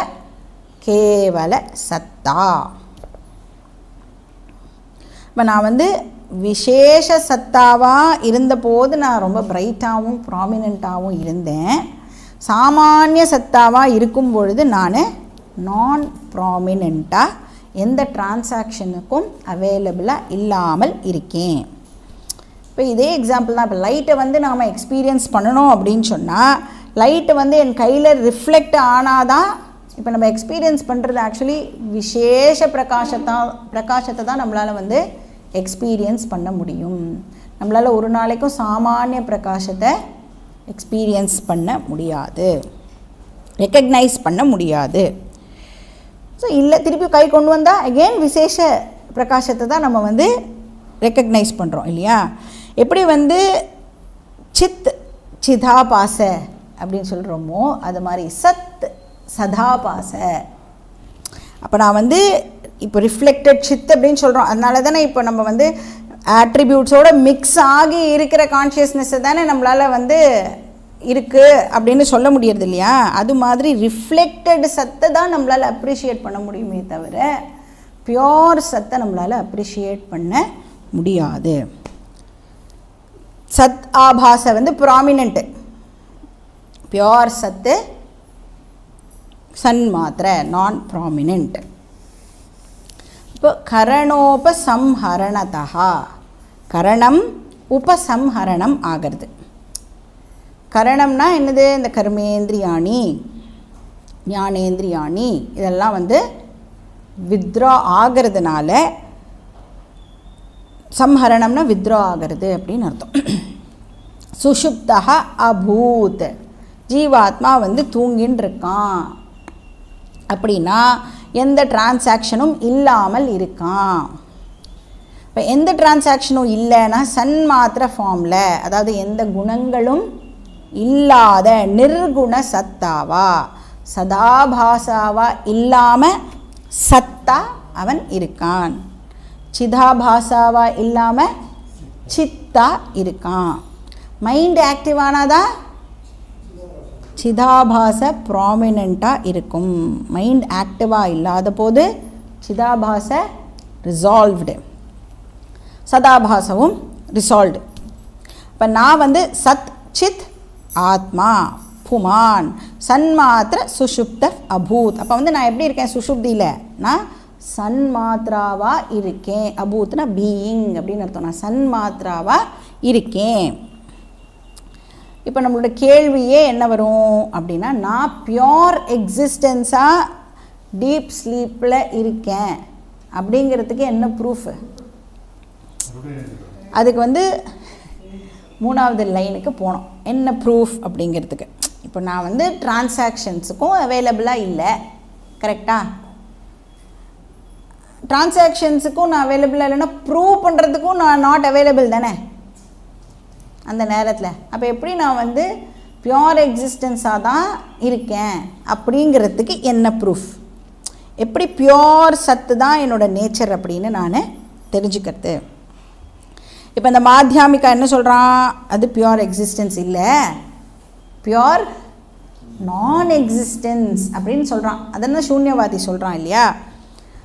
கேவல சத்தா. இப்போ நான் வந்து விசேஷ சத்தாவாக இருந்தபோது நான் ரொம்ப பிரைட்டாகவும் ப்ராமினெண்ட்டாகவும் இருந்தேன். சாமானிய சத்தாவாக இருக்கும் பொழுது நான் நான் ப்ராமினெண்ட்டாக எந்த டிரான்சாக்ஷனுக்கும் அவைலபிளாக இல்லாமல் இருக்கேன். இப்போ இதே எக்ஸாம்பிள் தான். இப்போ லைட்டை வந்து நாம் எக்ஸ்பீரியன்ஸ் பண்ணணும் அப்படின்னு சொன்னால், லைட்டு வந்து என் கையில் ரிஃப்ளெக்ட் ஆனாதான் இப்போ நம்ம எக்ஸ்பீரியன்ஸ் பண்ணுறது ஆக்சுவலி விசேஷ பிரகாசத்தை தான் நம்மளால் வந்து எக்ஸ்பீரியன்ஸ் பண்ண முடியும். நம்மளால் ஒரு நாளைக்கும் சாமானிய பிரகாசத்தை எக்ஸ்பீரியன்ஸ் பண்ண முடியாது, ரெக்கக்னைஸ் பண்ண முடியாது. ஸோ இல்லை, திருப்பி கை கொண்டு வந்தால் அகெயின் விசேஷ பிரகாசத்தை தான் நம்ம வந்து ரெக்கக்னைஸ் பண்ணுறோம் இல்லையா. எப்படி வந்து சித் சிதாபாச அப்படின்னு சொல்கிறோமோ அது மாதிரி சத் சதாபாச. அப்போ நான் வந்து இப்போ ரிஃப்ளெக்டட் சித் அப்படின்னு சொல்கிறோம். அதனால தானே இப்போ நம்ம வந்து ஆட்ரிபியூட்ஸோடு மிக்ஸ் ஆகி இருக்கிற கான்ஷியஸ்னஸ்ஸை தானே நம்மளால் வந்து இருக்குது அப்படின்னு சொல்ல முடியறது இல்லையா. அது மாதிரி ரிஃப்ளெக்டட் சத்தை தான் நம்மளால் அப்ரிஷியேட் பண்ண முடியுமே தவிர பியோர் சத்தை நம்மளால் அப்ரிஷியேட் பண்ண முடியாது. சத் ஆபாசை வந்து ப்ராமினெண்ட்டு, பியோர் சத்து சன்மாத்திர நான் ப்ராமினெண்ட். இப்போ கரணோபசம்ஹரணதா, கரணம் உபசம்ஹரணம் ஆகிறது. கரணம்னா என்னது, இந்த கர்மேந்திரியாணி ஞானேந்திரியாணி இதெல்லாம் வந்து வித்ரா ஆகிறதுனால, சம்ஹரணம்னா வித்ரா ஆகிறது அப்படின்னு அர்த்தம். சுஷுப்தா அபூத், ஜீவாத்மா வந்து தூங்கின்னு இருக்கான் அப்படின்னா எந்த டிரான்சாக்ஷனும் இல்லாமல் இருக்கான். இப்போ எந்த டிரான்சாக்ஷனும் இல்லைன்னா சன்மாத்திர ஃபார்மில், அதாவது எந்த குணங்களும் இல்லாத நிர்குண சத்தாவா சதாபாசாவா இல்லாமல் சத்தா அவன் இருக்கான். சிதாபாசாவா இல்லாமல் சித்தா இருக்கான். மைண்ட் ஆக்டிவ் ஆனாதான் சிதாபாச ப்ராமினெண்ட்டாக இருக்கும். மைண்ட் ஆக்டிவாக இல்லாத போது சிதாபாச ரிசால்வ்டு, சதாபாசவும் ரிசால்வ்டு. இப்போ நான் வந்து சத் சித் ஆத்மா புமான் சன்மாத்திர சுஷுப்த அபூத். அப்போ வந்து நான் எப்படி இருக்கேன், சுஷுப்தியில் நான் சன்மாத்ராவாக இருக்கேன். அபூத்னா பீயிங் அப்படின்னு அர்த்தம். நான் சன்மாத்ராவாக இருக்கேன். இப்போ நம்மளோட கேள்வியே என்ன வரும் அப்படின்னா, நான் பியோர் எக்ஸிஸ்டன்ஸாக டீப் ஸ்லீப்பில் இருக்கேன் அப்படிங்கிறதுக்கு என்ன ப்ரூஃபு? அதுக்கு வந்து மூணாவது லைனுக்கு போனோம். என்ன ப்ரூஃப் அப்படிங்கிறதுக்கு. இப்போ நான் வந்து டிரான்சாக்ஷன்ஸுக்கும் அவைலபிளாக இல்லை, கரெக்டாக? டிரான்சாக்ஷன்ஸுக்கும் நான் அவைலபிளாக இல்லைன்னா ப்ரூவ் பண்ணுறதுக்கும் நான் நாட் அவைலபிள் தானே அந்த நேரத்தில். அப்போ எப்படி நான் வந்து பியோர் எக்ஸிஸ்டன்ஸாக தான் இருக்கேன் அப்படிங்கிறதுக்கு என்ன ப்ரூஃப்? எப்படி பியோர் சத்து தான் என்னோடய நேச்சர் அப்படின்னு நான் தெரிஞ்சுக்கிறது? இப்போ இந்த மாத்தியாமிகா என்ன சொல்கிறான், அது பியோர் எக்ஸிஸ்டன்ஸ் இல்லை, பியோர் நான் எக்ஸிஸ்டன்ஸ் அப்படின்னு சொல்கிறான். அதெல்லாம் சூன்யவாதி சொல்கிறான் இல்லையா.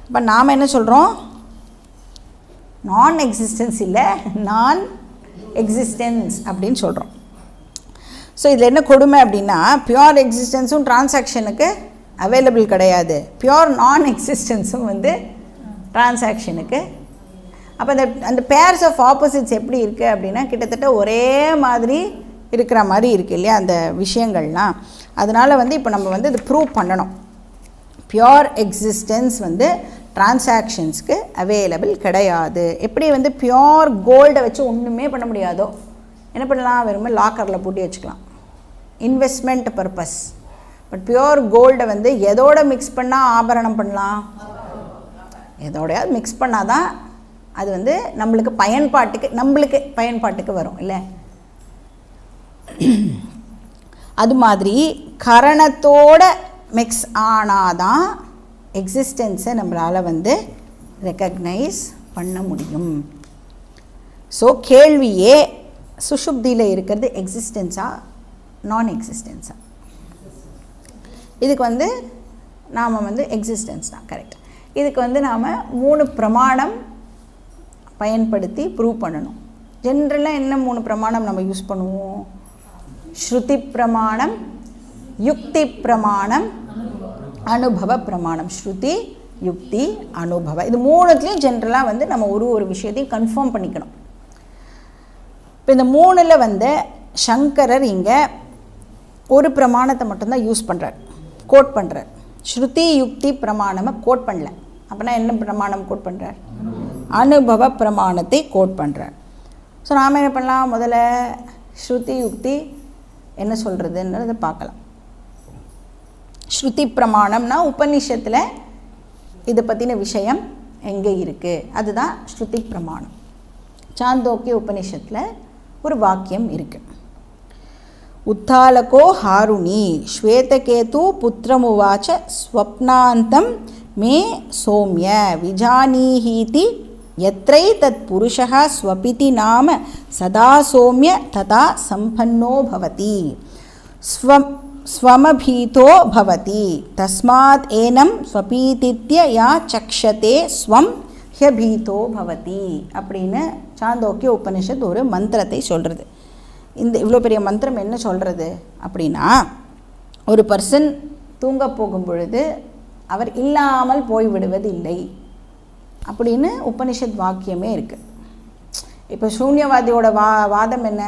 அப்போ நாம் என்ன சொல்கிறோம்? நான் எக்ஸிஸ்டன்ஸ் இல்லை, நான் எக்ஸிஸ்டன்ஸ் அப்படின்னு சொல்கிறோம். ஸோ இதில் என்ன கொடுமை அப்படின்னா, பியூர் எக்ஸிஸ்டன்ஸும் டிரான்சாக்ஷனுக்கு அவைலபிள் கிடையாது, பியூர் நான் எக்ஸிஸ்டன்ஸும் வந்து டிரான்சாக்ஷனுக்கு. அப்போ அந்த பேர்ஸ் ஆஃப் ஆப்போசிட்ஸ் எப்படி இருக்குது அப்படின்னா, கிட்டத்தட்ட ஒரே மாதிரி இருக்கிற மாதிரி இருக்குது இல்லையா அந்த விஷயங்கள்லாம். அதனால் வந்து இப்போ நம்ம வந்து இது ப்ரூவ் பண்ணணும், பியூர் எக்ஸிஸ்டன்ஸ் வந்து டிரான்சாக்ஷன்ஸ்க்கு அவைலபிள் கிடையாது. எப்படி வந்து பியூர் கோல்டை வச்சு ஒன்றுமே பண்ண முடியாதோ, என்ன பண்ணலாம்? வெறுமே லாக்கரில் பூட்டி வச்சுக்கலாம், இன்வெஸ்ட்மெண்ட் பர்பஸ். பட் பியூர் கோல்டை வந்து எதோட மிக்ஸ் பண்ணால் ஆபரணம் பண்ணலாம்? எதோடையாவது மிக்ஸ் பண்ணால் தான் அது வந்து நம்மளுக்கு பயன்பாட்டுக்கு வரும் இல்லை? அது மாதிரி கரணத்தோட மிக்ஸ் ஆனாதான் எக்ஸிஸ்டன்ஸை நம்மளால் வந்து ரெக்கக்னைஸ் பண்ண முடியும். ஸோ கேள்வியே சுஷுப்தியில் இருக்கிறது எக்ஸிஸ்டன்ஸா நான் எக்ஸிஸ்டன்ஸா? இதுக்கு வந்து நாம் வந்து எக்ஸிஸ்டன்ஸ் தான் கரெக்ட். இதுக்கு வந்து நாம் 3 பிரமாணம் பயன்படுத்தி ப்ரூவ் பண்ணணும். ஜென்ரலாக என்ன 3 பிரமாணம் நம்ம யூஸ் பண்ணுவோம்? ஸ்ருதி பிரமாணம், யுக்தி பிரமாணம், அனுபவ பிரமாணம். ஸ்ருதி, யுக்தி, அனுபவ, இது 3த்துலேயும் ஜென்ரலாக வந்து நம்ம ஒரு விஷயத்தையும் கன்ஃபார்ம் பண்ணிக்கணும். இப்போ இந்த 3ல் வந்து சங்கரர் இங்கே ஒரு பிரமாணத்தை மட்டும்தான் யூஸ் பண்ணுறார், கோட் பண்ணுறார். ஸ்ருதி யுக்தி பிரமாணமை கோட் பண்ணல. அப்படின்னா என்ன பிரமாணம் கோட் பண்ணுறார்? அனுபவ பிரமாணத்தை கோட் பண்ணுறார். ஸோ நாம் என்ன பண்ணலாம்? முதல்ல ஸ்ருதி யுக்தி என்ன சொல்கிறதுன்றதை பார்க்கலாம். ஸ்ருதி பிரமாணம்னா உபநிஷத்தில் இதை பற்றின விஷயம் எங்கே இருக்குது, அதுதான் ஸ்ருதி பிரமாணம். சாந்தோக்கிய உபநிஷத்தில் ஒரு வாக்கியம் இருக்குது. உத்தாலகோ ஹாருணி ஸ்வேதகேது புத்திரமுவாச்ச ஸ்வப்னாந்தம் மே சோம்ய விஜானீஹீதி யத்ரை தத் புருஷः ஸ்வபிதி நாம சதா சோம்ய ததா சம்பன்னோ பவதி ஸ்வமபீதோ பவதி தஸ்மாத் ஏனம் ஸ்வபீதித்ய யா சக்ஷதே ஸ்வம் ஹ்யபீதோ பவதி அப்படின்னு சாந்தோக்கிய உபனிஷத் ஒரு மந்திரத்தை சொல்கிறது. இந்த இவ்வளோ பெரிய மந்திரம் என்ன சொல்கிறது அப்படின்னா, ஒரு பர்சன் தூங்க போகும் பொழுது அவர் இல்லாமல் போய்விடுவது இல்லை அப்படின்னு உபனிஷத் வாக்கியமே இருக்குது. இப்போ சூன்யவாதியோட வாதம் என்ன?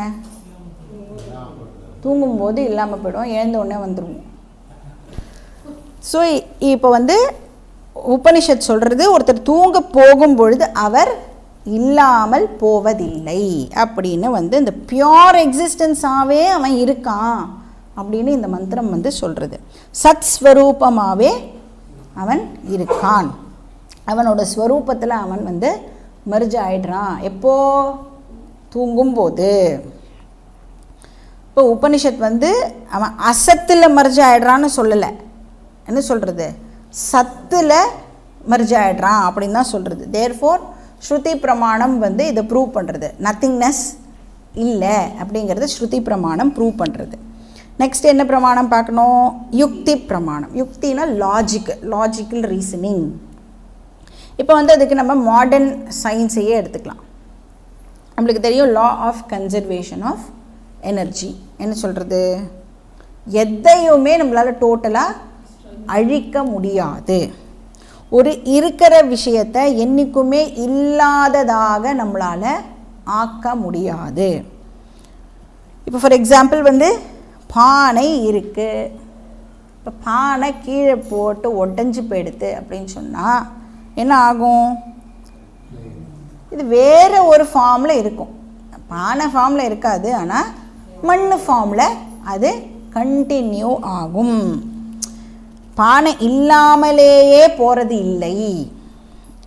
தூங்கும்போது இல்லாமல் போய்டும், எழுந்த உடனே வந்துடுவோம். ஸோ இப்போ வந்து உபனிஷத் சொல்கிறது, ஒருத்தர் தூங்க போகும் பொழுது அவர் இல்லாமல் போவதில்லை அப்படின்னு வந்து இந்த பியூர் எக்ஸிஸ்டன்ஸாகவே அவன் இருக்கான் அப்படின்னு இந்த மந்திரம் வந்து சொல்கிறது. சத் ஸ்வரூபமாகவே அவன் இருக்கான், அவனோட ஸ்வரூபத்தில் அவன் வந்து மர்ஜ் ஆயிடுறான். எப்போ? தூங்கும்போது. இப்போ உபனிஷத் வந்து அவன் அசத்தில் மர்ஜ் ஆயிடுறான்னு சொல்லலை, என்ன சொல்கிறது? சத்தில் மர்ஜ் ஆயிடுறான் அப்படின்னு தான் சொல்கிறது. தேர்ஃபோர் ஸ்ருதி பிரமாணம் வந்து இதை ப்ரூவ் பண்ணுறது, நத்திங்னஸ் இல்லை அப்படிங்கிறது ஸ்ருதி பிரமாணம் ப்ரூவ் பண்ணுறது. நெக்ஸ்ட் என்ன பிரமாணம் பார்க்கணும்? யுக்தி பிரமாணம். யுக்தினா லாஜிக்கல் ரீசனிங். இப்போ வந்து அதுக்கு நம்ம மாடர்ன் சயின்ஸையே எடுத்துக்கலாம். நம்மளுக்கு தெரியும் law of conservation of energy என்ன சொல்கிறது? எதையுமே நம்மளால் டோட்டலாக அழிக்க முடியாது. ஒரு இருக்கிற விஷயத்தை என்றைக்குமே இல்லாததாக நம்மளால் ஆக்க முடியாது. இப்போ ஃபார் எக்ஸாம்பிள் வந்து பானை இருக்குது, இப்போ பானை கீழே போட்டு உடஞ்சி போயிடுது அப்படின்னு சொன்னால் என்ன ஆகும்? இது வேறு ஒரு ஃபார்மில் இருக்கும், பானை ஃபார்மில் இருக்காது, ஆனால் மண் ஃபார்மில் அது கண்டினியூ ஆகும். பானை இல்லாமலேயே போகிறது இல்லை,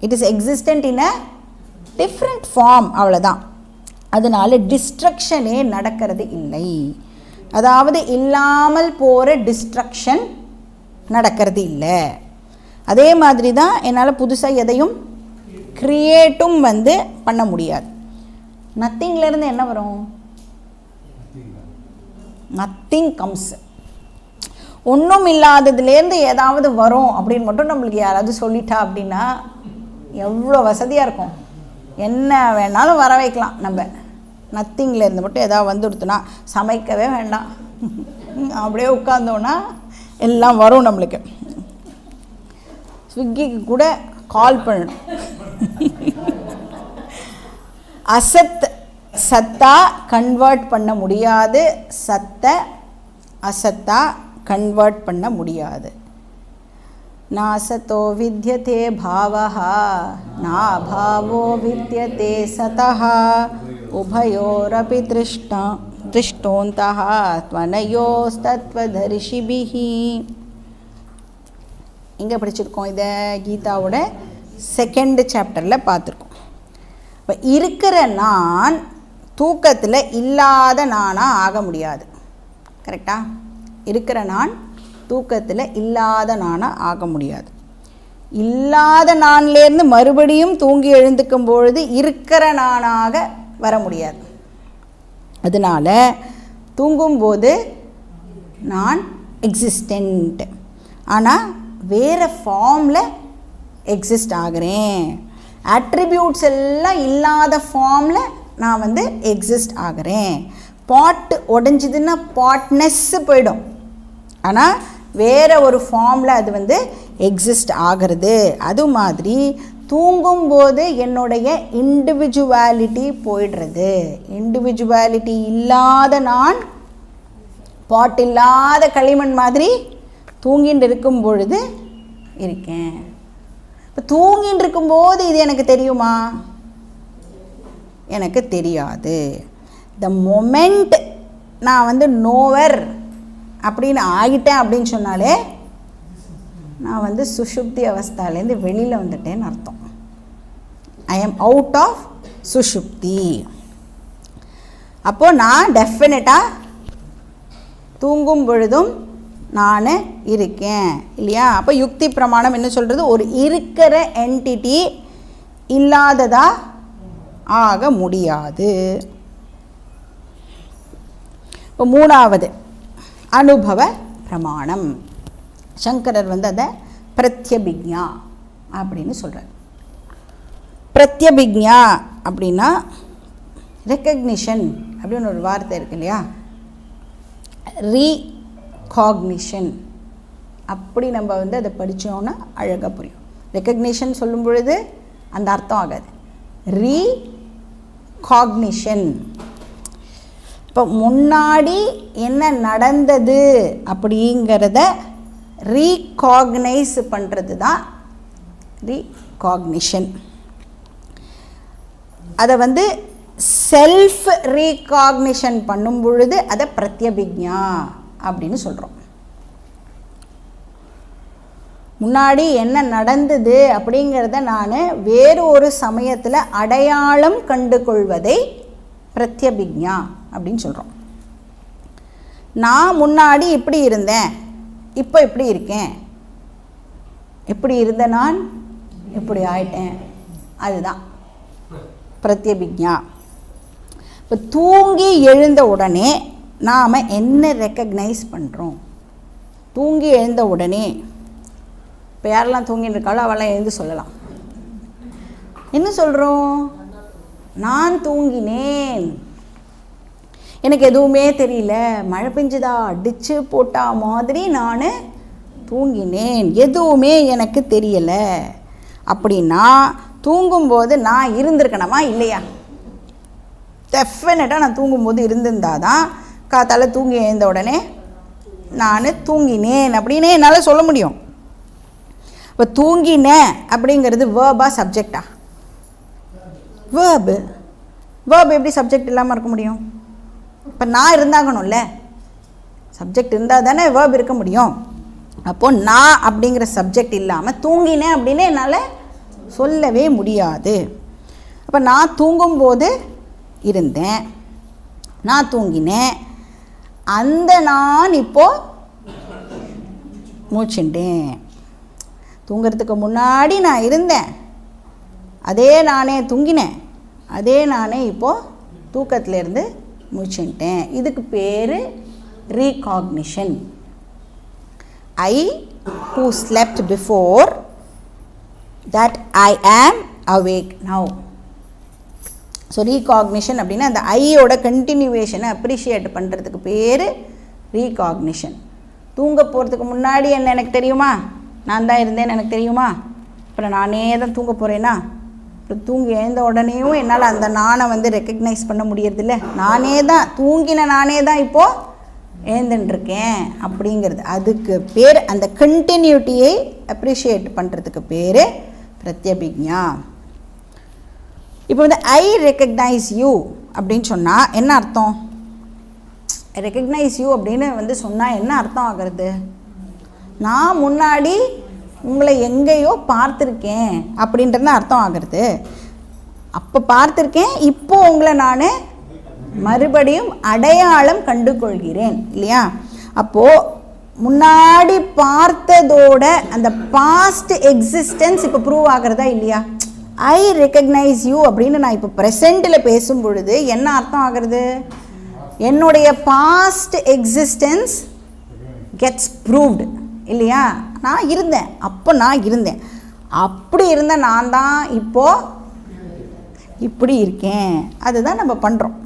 it is existent in a different form, அவ்வளோதான். அதனால டிஸ்ட்ரக்ஷனே நடக்கிறது இல்லை, அதாவது இல்லாமல் போகிற டிஸ்ட்ரக்ஷன் நடக்கிறது இல்லை. அதே மாதிரி தான் என்னால் புதுசாக எதையும் க்ரியேட்டும் வந்து பண்ண முடியாது. நத்திங்லேருந்து என்ன வரும்? Nothing comes. ஒன்றும் இல்லாததுலேருந்து ஏதாவது வரும் அப்படின்னு மட்டும் நம்மளுக்கு யாராவது சொல்லிட்டா அப்படின்னா எவ்வளோ வசதியாக இருக்கும். என்ன வேணாலும் வர வைக்கலாம். நம்ம நத்திங்லேருந்து மட்டும் ஏதாவது வந்துடுத்துனா சமைக்கவே வேண்டாம், அப்படியே உட்காந்தோன்னா எல்லாம் வரும். நம்மளுக்கு ஸ்விக்கிக்கு கூட கால் பண்ணணும். அசத் சத்தா கன்வெர்ட் பண்ண முடியாது, சத்தை அசத்தா கன்வெர்ட் பண்ண முடியாது. நாசத்தோ வித்யதே பாவஹா நா பாவோ வித்யதே சதஹ உபயோரபி திருஷ்டோந்தஹ த்வனயோஸ்தத்வதர்ஷிபிஹி. எங்கே படிச்சிருக்கோம் இதை? கீதாவோட 2nd சாப்டரில் பார்த்துருக்கோம். இப்போ இருக்கிற நான் தூக்கத்தில் இல்லாத நானாக ஆக முடியாது. கரெக்டா? இருக்கிற நான் தூக்கத்தில் இல்லாத நானாக ஆக முடியாது. இல்லாத நான்லேருந்து மறுபடியும் தூங்கி எழுந்துக்கும் பொழுது இருக்கிற நானாக வர முடியாது. அதனால் தூங்கும்போது நான் எக்ஸிஸ்டண்ட், ஆனால் வேறு ஃபார்மில் எக்ஸிஸ்ட் ஆகிறேன். அட்ரிபியூட்ஸ் எல்லாம் இல்லாத ஃபார்மில் நான் எக்ஸிஸ்ட் ஆகிறேன். பாட்டு உடஞ்சிதுன்னா பாட்னஸ்ஸு போயிடும், ஆனால் வேறு ஒரு ஃபார்மில் அது எக்ஸிஸ்ட் ஆகிறது. அது மாதிரி தூங்கும்போது என்னுடைய இண்டிவிஜுவாலிட்டி போயிடுறது. இண்டிவிஜுவாலிட்டி இல்லாத நான் பாட் இல்லாத களிமண் மாதிரி தூங்கிட்டு இருக்கும் பொழுது இருக்கேன். இப்போ தூங்கிட்டு இருக்கும்போது இது எனக்கு தெரியுமா? எனக்கு தெரியாது. த மொமெண்ட் நான் நோவர் அப்படின்னு ஆகிட்டேன் அப்படின்னு சொன்னாலே நான் சுஷுப்தி அவஸ்தாலேருந்து வெளியில் வந்துட்டேன்னு அர்த்தம். ஐ எம் அவுட் ஆஃப் சுஷுப்தி. அப்போது நான் டெஃபினட்டாக தூங்கும் பொழுதும் நான் இருக்கேன் இல்லையா? அப்போ யுக்தி பிரமாணம் என்ன சொல்கிறது? ஒரு இருக்கிற என்டிட்டி இல்லாததா ஆக முடியாது. இப்போ 3வது அனுபவ பிரமாணம். சங்கரர் அதை பிரத்யபிக்ஞா அப்படின்னு சொல்கிறார். பிரத்யபிக்ஞா அப்படின்னா ரெக்கக்னிஷன் அப்படின்னு ஒரு வார்த்தை இருக்கு இல்லையா? ரீகாக்னிஷன் அப்படி நம்ம அதை படித்தோன்னா அழகாக புரியும். ரெக்கக்னிஷன் சொல்லும் பொழுது அந்த அர்த்தம் ஆகாது. ரீகாக்னிஷன். இப்போ முன்னாடி என்ன நடந்தது அப்படிங்கிறத ரீகாக்னைஸ் பண்ணுறது தான் ரீகாக்னிஷன். அதை செல்ஃப் ரீகாக்னிஷன் பண்ணும் பொழுது அதை பிரத்யபிக்ஞா அப்படின்னு சொல்கிறோம். முன்னாடி என்ன நடந்தது அப்படிங்கிறத நான் வேறு ஒரு சமயத்தில் அடையாளம் கண்டு கொள்வதை பிரத்யபிக்ஞா அப்படின்னு சொல்கிறோம். நான் முன்னாடி இப்படி இருந்தேன், இப்போ இப்படி இருக்கேன். எப்படி இருந்த நான் இப்படி ஆயிட்டேன், அதுதான் பிரத்யபிக்ஞா. இப்போ தூங்கி எழுந்த உடனே நாம் என்ன ரெக்கக்னைஸ் பண்ணுறோம்? தூங்கி எழுந்த உடனே இப்போ யாரெல்லாம் தூங்கின்னு இருக்காளோ அவெல்லாம் எழுந்து சொல்லலாம். என்ன சொல்கிறோம்? நான் தூங்கினேன், எனக்கு எதுவுமே தெரியல, மழை பெஞ்சுதா அடித்து போட்டா மாதிரி நான் தூங்கினேன், எதுவுமே எனக்கு தெரியலை. அப்படின்னா தூங்கும்போது நான் இருந்திருக்கணுமா இல்லையா? டெஃபினட்டாக நான் தூங்கும்போது இருந்திருந்தால் தான் காத்தால தூங்கி எழுந்த உடனே நான் தூங்கினேன் அப்படின்னே என்னால் சொல்ல முடியும். இப்போ தூங்கினேன் அப்படிங்கிறது வேர்பா சப்ஜெக்டா? வேர்பு. எப்படி சப்ஜெக்ட் இல்லாமல் இருக்க முடியும்? இப்போ நான் இருந்தாகணும்ல, சப்ஜெக்ட் இருந்தால் தானே வேர்ப் இருக்க முடியும். அப்போது நான் அப்படிங்கிற சப்ஜெக்ட் இல்லாமல் தூங்கினேன் அப்படின்னு என்னால் சொல்லவே முடியாது. அப்போ நான் தூங்கும்போது இருந்தேன், நான் தூங்கினேன், அந்த நான் இப்போது மூச்சுட்டேன். தூங்கிறதுக்கு முன்னாடி நான் இருந்தேன், அதே நானே தூங்கினேன், அதே நானே இப்போது தூக்கத்திலேருந்து மூச்சுட்டேன். இதுக்கு பேர் recognition. I who slept before, that I am awake now. So recognition அப்படின்னா அந்த ஐயோட கண்டினியூவேஷனை அப்ரிஷியேட் பண்ணுறதுக்கு பேர் ரீகாக்னிஷன். தூங்க போகிறதுக்கு முன்னாடி என்ன எனக்கு தெரியுமா, நான் தான் இருந்தேன்னு எனக்கு தெரியுமா, அப்புறம் நானே தான் தூங்க போகிறேன்னா, அப்புறம் தூங்கி எழுந்த உடனேயும் என்னால் அந்த நானை வந்து ரெக்கக்னைஸ் பண்ண முடியறதில்ல. நானே தான் தூங்கின நானே தான் இப்போது எழுந்துட்டுருக்கேன் அப்படிங்கிறது. அதுக்கு பேர் அந்த கண்டினியூட்டியை அப்ரிஷியேட் பண்ணுறதுக்கு பேர் பிரத்யபிக்ஞா. இப்போ வந்து ஐ ரெக்கக்னைஸ் யூ அப்படின்னு சொன்னால் என்ன அர்த்தம்? ரெக்கக்னைஸ் யூ அப்படின்னு வந்து சொன்னால் என்ன அர்த்தம் ஆகிறது? நான் முன்னாடி உங்களை எங்கேயோ பார்த்துருக்கேன் அப்படின்றது அர்த்தம் ஆகிறது. அப்போ பார்த்துருக்கேன், இப்போது உங்களை நான் மறுபடியும் அடையாளம் கண்டு கொள்கிறேன் இல்லையா? அப்போது முன்னாடி பார்த்ததோட அந்த பாஸ்ட் எக்ஸிஸ்டன்ஸ் இப்போ ப்ரூவ் ஆகிறதா இல்லையா? ஐ ரெக்கக்னைஸ் யூ அப்படின்னு நான் இப்போ ப்ரெசண்ட்டில் பேசும் பொழுது என்ன அர்த்தம் ஆகிறது? என்னுடைய பாஸ்ட் எக்ஸிஸ்டன்ஸ் கெட்ஸ் ப்ரூவ்டு இல்லையா? நான் இருந்தேன், அப்போ நான் இருந்தேன், அப்படி இருந்த நான் தான் இப்போது இப்படி இருக்கேன். அதுதான் நம்ம பண்ணுறோம்.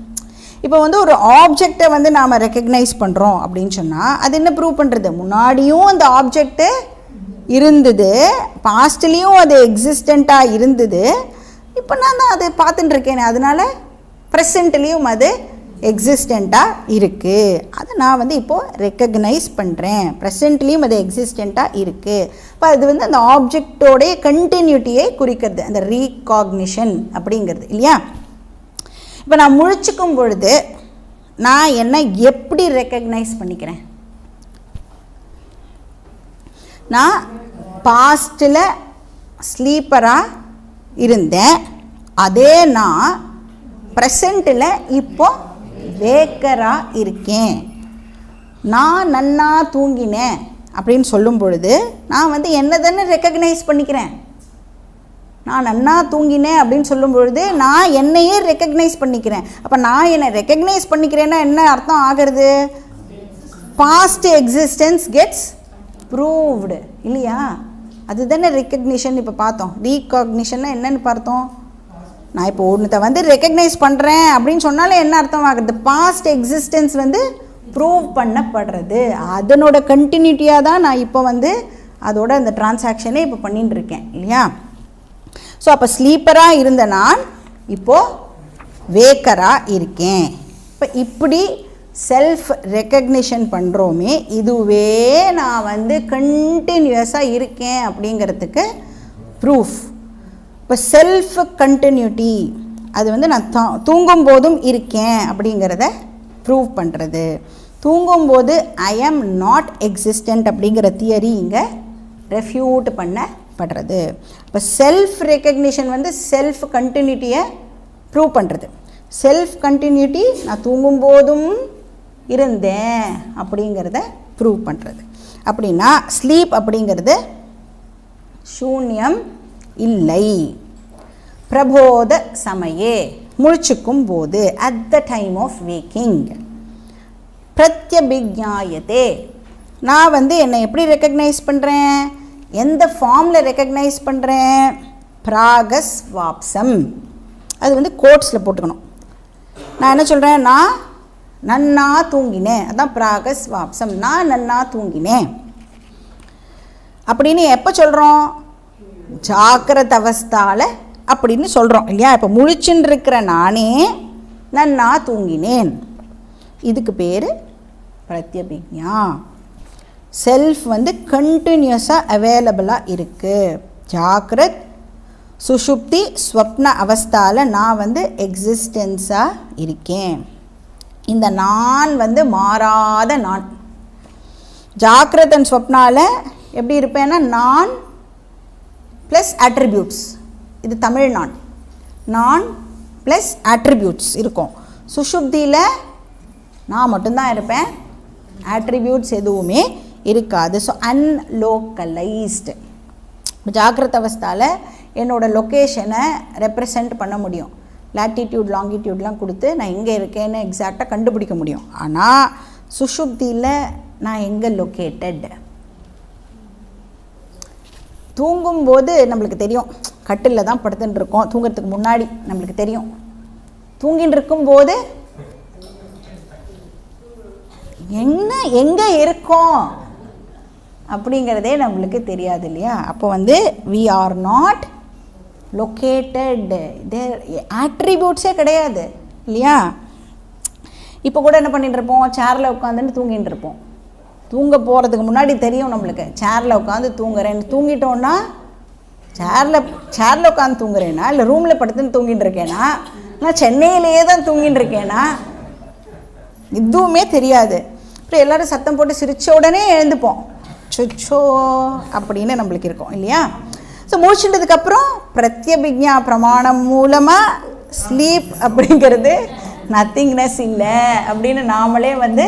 இப்போ வந்து ஒரு ஆப்ஜெக்டை வந்து நாம் ரெக்கக்னைஸ் பண்ணுறோம் அப்படின்னு சொன்னால் அது என்ன ப்ரூவ் பண்ணுறது? முன்னாடியும் அந்த ஆப்ஜெக்ட்டு இருந்தது, பாஸ்ட்லேயும் அது எக்ஸிஸ்டண்ட்டாக இருந்தது, இப்போ நான் தான் அதை பார்த்துட்டுருக்கேனே, அதனால் ப்ரெசண்ட்லேயும் அது எக்ஸிஸ்டண்ட்டாக இருக்குது. அதை நான் வந்து இப்போது ரெக்கக்னைஸ் பண்ணுறேன், ப்ரெசண்ட்லேயும் அது எக்ஸிஸ்டண்ட்டாக இருக்குது. இப்போ அது வந்து அந்த ஆப்ஜெக்டோடைய கண்டினியூட்டியை குறிக்கிறது, அந்த ரீகாக்னிஷன் அப்படிங்கிறது இல்லையா? இப்போ நான் முழிச்சுக்கும் பொழுது நான் என்ன எப்படி ரெக்கக்னைஸ் பண்ணிக்கிறேன்? நான் பாஸ்ட்டில் ஸ்லீப்பராக இருந்தேன், அதே நான் ப்ரெசண்ட்டில் இப்போ வேக்கராக இருக்கேன். நான் நன்னா தூங்கினேன் அப்படின்னு சொல்லும் பொழுது நான் வந்து என்ன தானே ரெக்கக்னைஸ் பண்ணிக்கிறேன்? நான் நன்னா தூங்கினேன் அப்படின்னு சொல்லும் பொழுது நான் என்னையே ரெக்கக்னைஸ் பண்ணிக்கிறேன். அப்போ நான் என்னை ரெக்கக்னைஸ் பண்ணிக்கிறேன்னா என்ன அர்த்தம் ஆகிறது? பாஸ்ட் எக்ஸிஸ்டன்ஸ் கெட்ஸ் ப்ரூவ்டு இல்லையா? அதுதானே ரெக்கக்னிஷன். இப்போ பார்த்தோம் ரீகாக்னிஷன்னா என்னென்னு பார்த்தோம். நான் இப்போ ஒன்றுத்தை வந்து ரெக்கக்னைஸ் பண்ணுறேன் அப்படின்னு சொன்னாலே என்ன அர்த்தம் ஆகுறது? பாஸ்ட் எக்ஸிஸ்டன்ஸ் வந்து ப்ரூவ் பண்ணப்படுறது, அதனோட கண்டினியூட்டியாக தான் நான் இப்போ வந்து அதோட அந்த டிரான்சாக்ஷனே இப்போ பண்ணிட்டு இருக்கேன் இல்லையா? ஸோ அப்போ ஸ்லீப்பராக இருந்த நான் இப்போது வேக்கராக இருக்கேன். இப்போ இப்படி செல்ஃப் ரெக்கக்னிஷன் பண்ணுறோமே, இதுவே நான் வந்து கண்டினியூஸாக இருக்கேன் அப்படிங்கிறதுக்கு ப்ரூஃப். இப்போ செல்ஃப் கண்டினியூட்டி அது வந்து நான் தூங்கும் போதும் இருக்கேன் அப்படிங்கிறத ப்ரூவ் பண்ணுறது. தூங்கும்போது ஐ ஆம் நாட் எக்ஸிஸ்டன்ட் அப்படிங்கிற தியரி இங்கே ரெஃப்யூட் பண்ணப்படுறது. இப்போ செல்ஃப் ரெக்கக்னிஷன் வந்து செல்ஃப் கண்டினியூட்டியை ப்ரூவ் பண்ணுறது. செல்ஃப் கண்டினியூட்டி நான் தூங்கும்போதும் இருந்தேன் அப்படிங்கிறத ப்ரூவ் பண்ணுறது. அப்படின்னா ஸ்லீப் அப்படிங்கிறது சூன்யம் இல்லை. பிரபோத சமயே முழிச்சுக்கும் போது, at the time of waking, பிரத்யபிக்ஞாயதே நான் வந்து என்னை எப்படி ரெக்கக்னைஸ் பண்ணுறேன்? எந்த ஃபார்மில் ரெக்கக்னைஸ் பண்ணுறேன்? பிராகஸ்வாப்சம். அது வந்து கோட்ஸில் போட்டுக்கணும். நான் என்ன சொல்கிறேன்? நான் நன்னா தூங்கினேன், அதான் பிராகஸ்வாப்சம். நான் நன்னா தூங்கினேன் அப்படின்னு எப்போ சொல்கிறோம்? ஜாக்கிரத அவஸ்தால அப்படின்னு சொல்கிறோம் இல்லையா? இப்போ முழிச்சுன்னு இருக்கிற நானே நன்னா தூங்கினேன், இதுக்கு பேர் பிரத்யபிக்ஞா. செல்ஃப் வந்து கண்டினியூஸாக அவைலபிளாக இருக்குது. ஜாக்கிரத், சுஷுப்தி, ஸ்வப்ன அவஸ்தாவில் நான் வந்து எக்ஸிஸ்டன்ஸாக இருக்கேன். இந்த நான் வந்து மாறாத நான். ஜாக்கிரத் அண்ட் ஸ்வப்னாவில் எப்படி இருப்பேன்னா நான் ப்ளஸ் அட்ரிபியூட்ஸ், இது தமிழ் நான். நான் ப்ளஸ் அட்ரிபியூட்ஸ் இருக்கும். சுஷுப்தியில் நான் மட்டும்தான் இருப்பேன், அட்ரிபியூட்ஸ் எதுவுமே இருக்காது. ஸோ அன்லோக்கலைஸ்டு. ஜாக்கிரத அவஸ்தாவில் என்னோடய லொக்கேஷனை ரெப்ரசன்ட் பண்ண முடியும். லாட்டிடியூட் லாங்கிடியூட்லாம் கொடுத்து நான் எங்கே இருக்கேன்னு எக்ஸாக்டாக கண்டுபிடிக்க முடியும். ஆனால் சுஷுப்தியில் நான் எங்கே லொக்கேட்டட் தூங்கும்போது நம்மளுக்கு தெரியும், கட்டிலில் தான் படுத்துட்டு இருக்கோம், தூங்குறதுக்கு முன்னாடி நம்மளுக்கு தெரியும். தூங்கின்னு இருக்கும்போது எங்கே இருக்கோம் அப்படிங்கிறதே நம்மளுக்கு தெரியாது இல்லையா. அப்போ வந்து we are not located, ஆட்ரிபியூட்ஸே கிடையாது இல்லையா. இப்போ கூட என்ன பண்ணிட்டு இருப்போம், சேரில் உட்காந்துன்னு தூங்கிட்டு இருப்போம். தூங்க போகிறதுக்கு முன்னாடி தெரியும் நம்மளுக்கு, சேரில் உட்காந்து தூங்குறேன்னு. தூங்கிட்டோன்னா சேரில் உட்காந்து தூங்குறேன்னா, இல்லை ரூமில் படுத்துன்னு தூங்கிட்டு இருக்கேன்னா, நான் சென்னையிலேயே தான் தூங்கிட்டு இருக்கேன்னா, எதுவுமே தெரியாது. அப்புறம் எல்லோரும் சத்தம் போட்டு சிரித்த உடனே எழுந்துப்போம், சொச்சோ அப்படின்னு நம்மளுக்கு இருக்கும் இல்லையா. ஸோ முடிச்சுட்டதுக்கப்புறம் பிரத்யபிக்ஞா பிரமாணம் மூலமாக ஸ்லீப் அப்படிங்கிறது நத்திங்னஸ் இல்லை அப்படின்னு நாமளே வந்து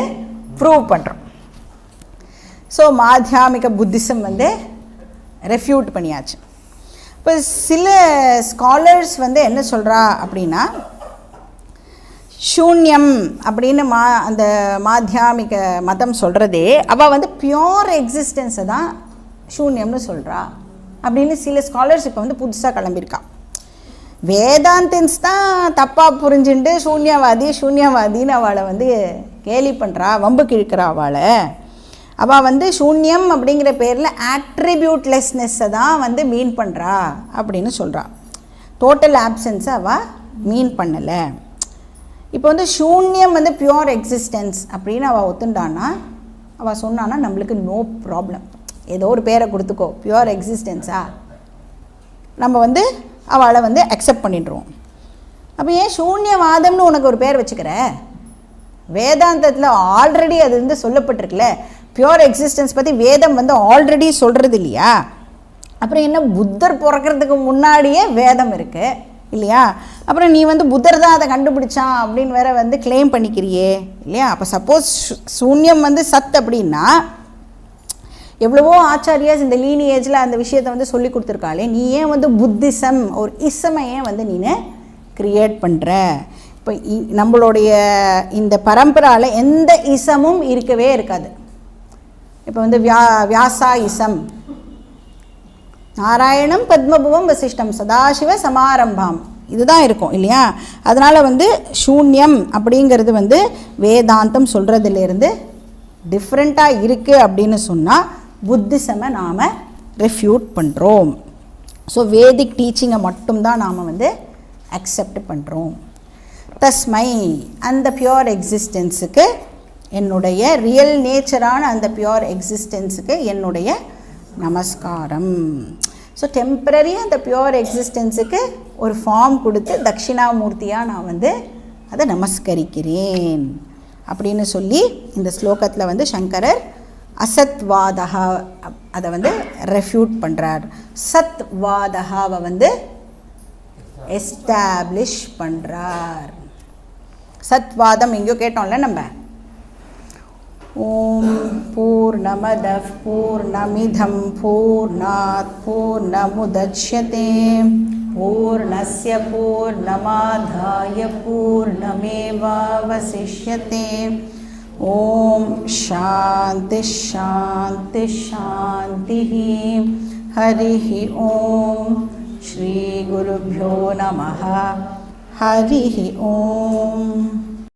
ப்ரூவ் பண்ணுறோம். ஸோ மாத்தியாமிக புத்திசம் வந்து ரெஃப்யூட் பண்ணியாச்சு. இப்போ சில ஸ்காலர்ஸ் வந்து என்ன சொல்கிறா அப்படின்னா, சூன்யம் அப்படின்னு அந்த மாத்தியாமிக மதம் சொல்கிறதே அவள் வந்து பியோர் எக்ஸிஸ்டன்ஸை தான் சூன்யம்னு சொல்கிறா அப்படின்னு சில ஸ்காலர்ஸ் இப்போ வந்து புதுசாக கிளம்பியிருக்கா. வேதாந்தன்ஸ் தான் தப்பாக புரிஞ்சுட்டு சூன்யவாதின்னு அவளை வந்து கேலி பண்ணுறா, வம்பு கிழக்கிறா. அவள் வந்து சூன்யம் அப்படிங்கிற பேரில் ஆட்ரிபியூட்லெஸ்னஸை தான் வந்து மீன் பண்ணுறா அப்படின்னு சொல்கிறா. டோட்டல் ஆப்சன்ஸை அவள் மீன் பண்ணலை. இப்போ வந்து சூன்யம் வந்து பியோர் எக்ஸிஸ்டன்ஸ் அப்படின்னு அவள் ஒத்துண்டான்னா, அவள் சொன்னான்னா நம்மளுக்கு நோ ப்ராப்ளம், ஏதோ ஒரு பேரை கொடுத்துக்கோ, பியோர் எக்ஸிஸ்டன்ஸா நம்ம வந்து அவளை வந்து அக்செப்ட் பண்ணிடுறோம். அப்போ ஏன் சூன்யவாதம்னு உனக்கு ஒரு பேர் வச்சுக்கிற? வேதாந்தத்தில் ஆல்ரெடி அது வந்து சொல்லப்பட்டிருக்குல்ல, பியோர் எக்ஸிஸ்டன்ஸ் பற்றி வேதம் வந்து ஆல்ரெடி சொல்கிறது இல்லையா. அப்புறம் என்ன, புத்தர் பிறக்கிறதுக்கு முன்னாடியே வேதம் இருக்குது இல்லையா. அப்புறம் நீ வந்து புத்தர் தான் அதை கண்டுபிடிச்சான் அப்படின்னு வேற வந்து கிளைம் பண்ணிக்கிறியே இல்லையா. அப்போ சப்போஸ் சூன்யம் வந்து சத் அப்படின்னா, எவ்வளவோ ஆச்சாரியாஸ் இந்த லீனியேஜில் அந்த விஷயத்தை வந்து சொல்லி கொடுத்துருக்காளே, நீ ஏன் வந்து புத்திசம் ஒரு இசமை ஏன் வந்து நீ கிரியேட் பண்ணுற? இப்போ நம்மளுடைய இந்த பரம்பராவில் எந்த இசமும் இருக்கவே இருக்காது. இப்போ வந்து வியாசா இசம், நாராயணம் பத்மபுவம் வசிஷ்டம் சதாசிவ சமாரம்பாம், இதுதான் இருக்கும் இல்லையா. அதனால் வந்து சூன்யம் அப்படிங்கிறது வந்து வேதாந்தம் சொல்கிறதுலேருந்து டிஃப்ரெண்ட்டாக இருக்குது அப்படின்னு சொன்னால் புத்திசமை நாம் ரெஃப்யூட் பண்ணுறோம். ஸோ வேதிக் டீச்சிங்கை மட்டும்தான் நாம் வந்து அக்செப்ட் பண்ணுறோம். தஸ்மை அந்த பியோர் எக்ஸிஸ்டன்ஸுக்கு, என்னுடைய ரியல் நேச்சரான அந்த பியோர் எக்ஸிஸ்டன்ஸுக்கு என்னுடைய நமஸ்காரம். ஸோ டெம்பரரியாக அந்த பியோர் எக்ஸிஸ்டன்ஸுக்கு ஒரு ஃபார்ம் கொடுத்து தட்சிணாமூர்த்தியாக நான் வந்து அதை நமஸ்கரிக்கிறேன் அப்படின்னு சொல்லி இந்த ஸ்லோகத்தில் வந்து சங்கரர் அசத்வாதகா அதை வந்து ரெஃப்யூட் பண்ணுறார். சத்வாதகாவை வந்து எஸ்டாப்ளிஷ் பண்ணுறார். சத்வாதம் எங்கேயோ கேட்டோம்ல நம்ம. ஓம் பூர்ணமதః பூர்ணமிதம் பூர்ணாத் பூர்ணமுதச்யதே பூர்ணஸ்ய பூர்ணமாதாய பூர்ணமேவாவசிஷ்யதே. ஓம் சாந்தி சாந்தி சாந்தி. ஹரி ஓம். ஸ்ரீ குருभ्यो நமः. ஹரி ஓம்.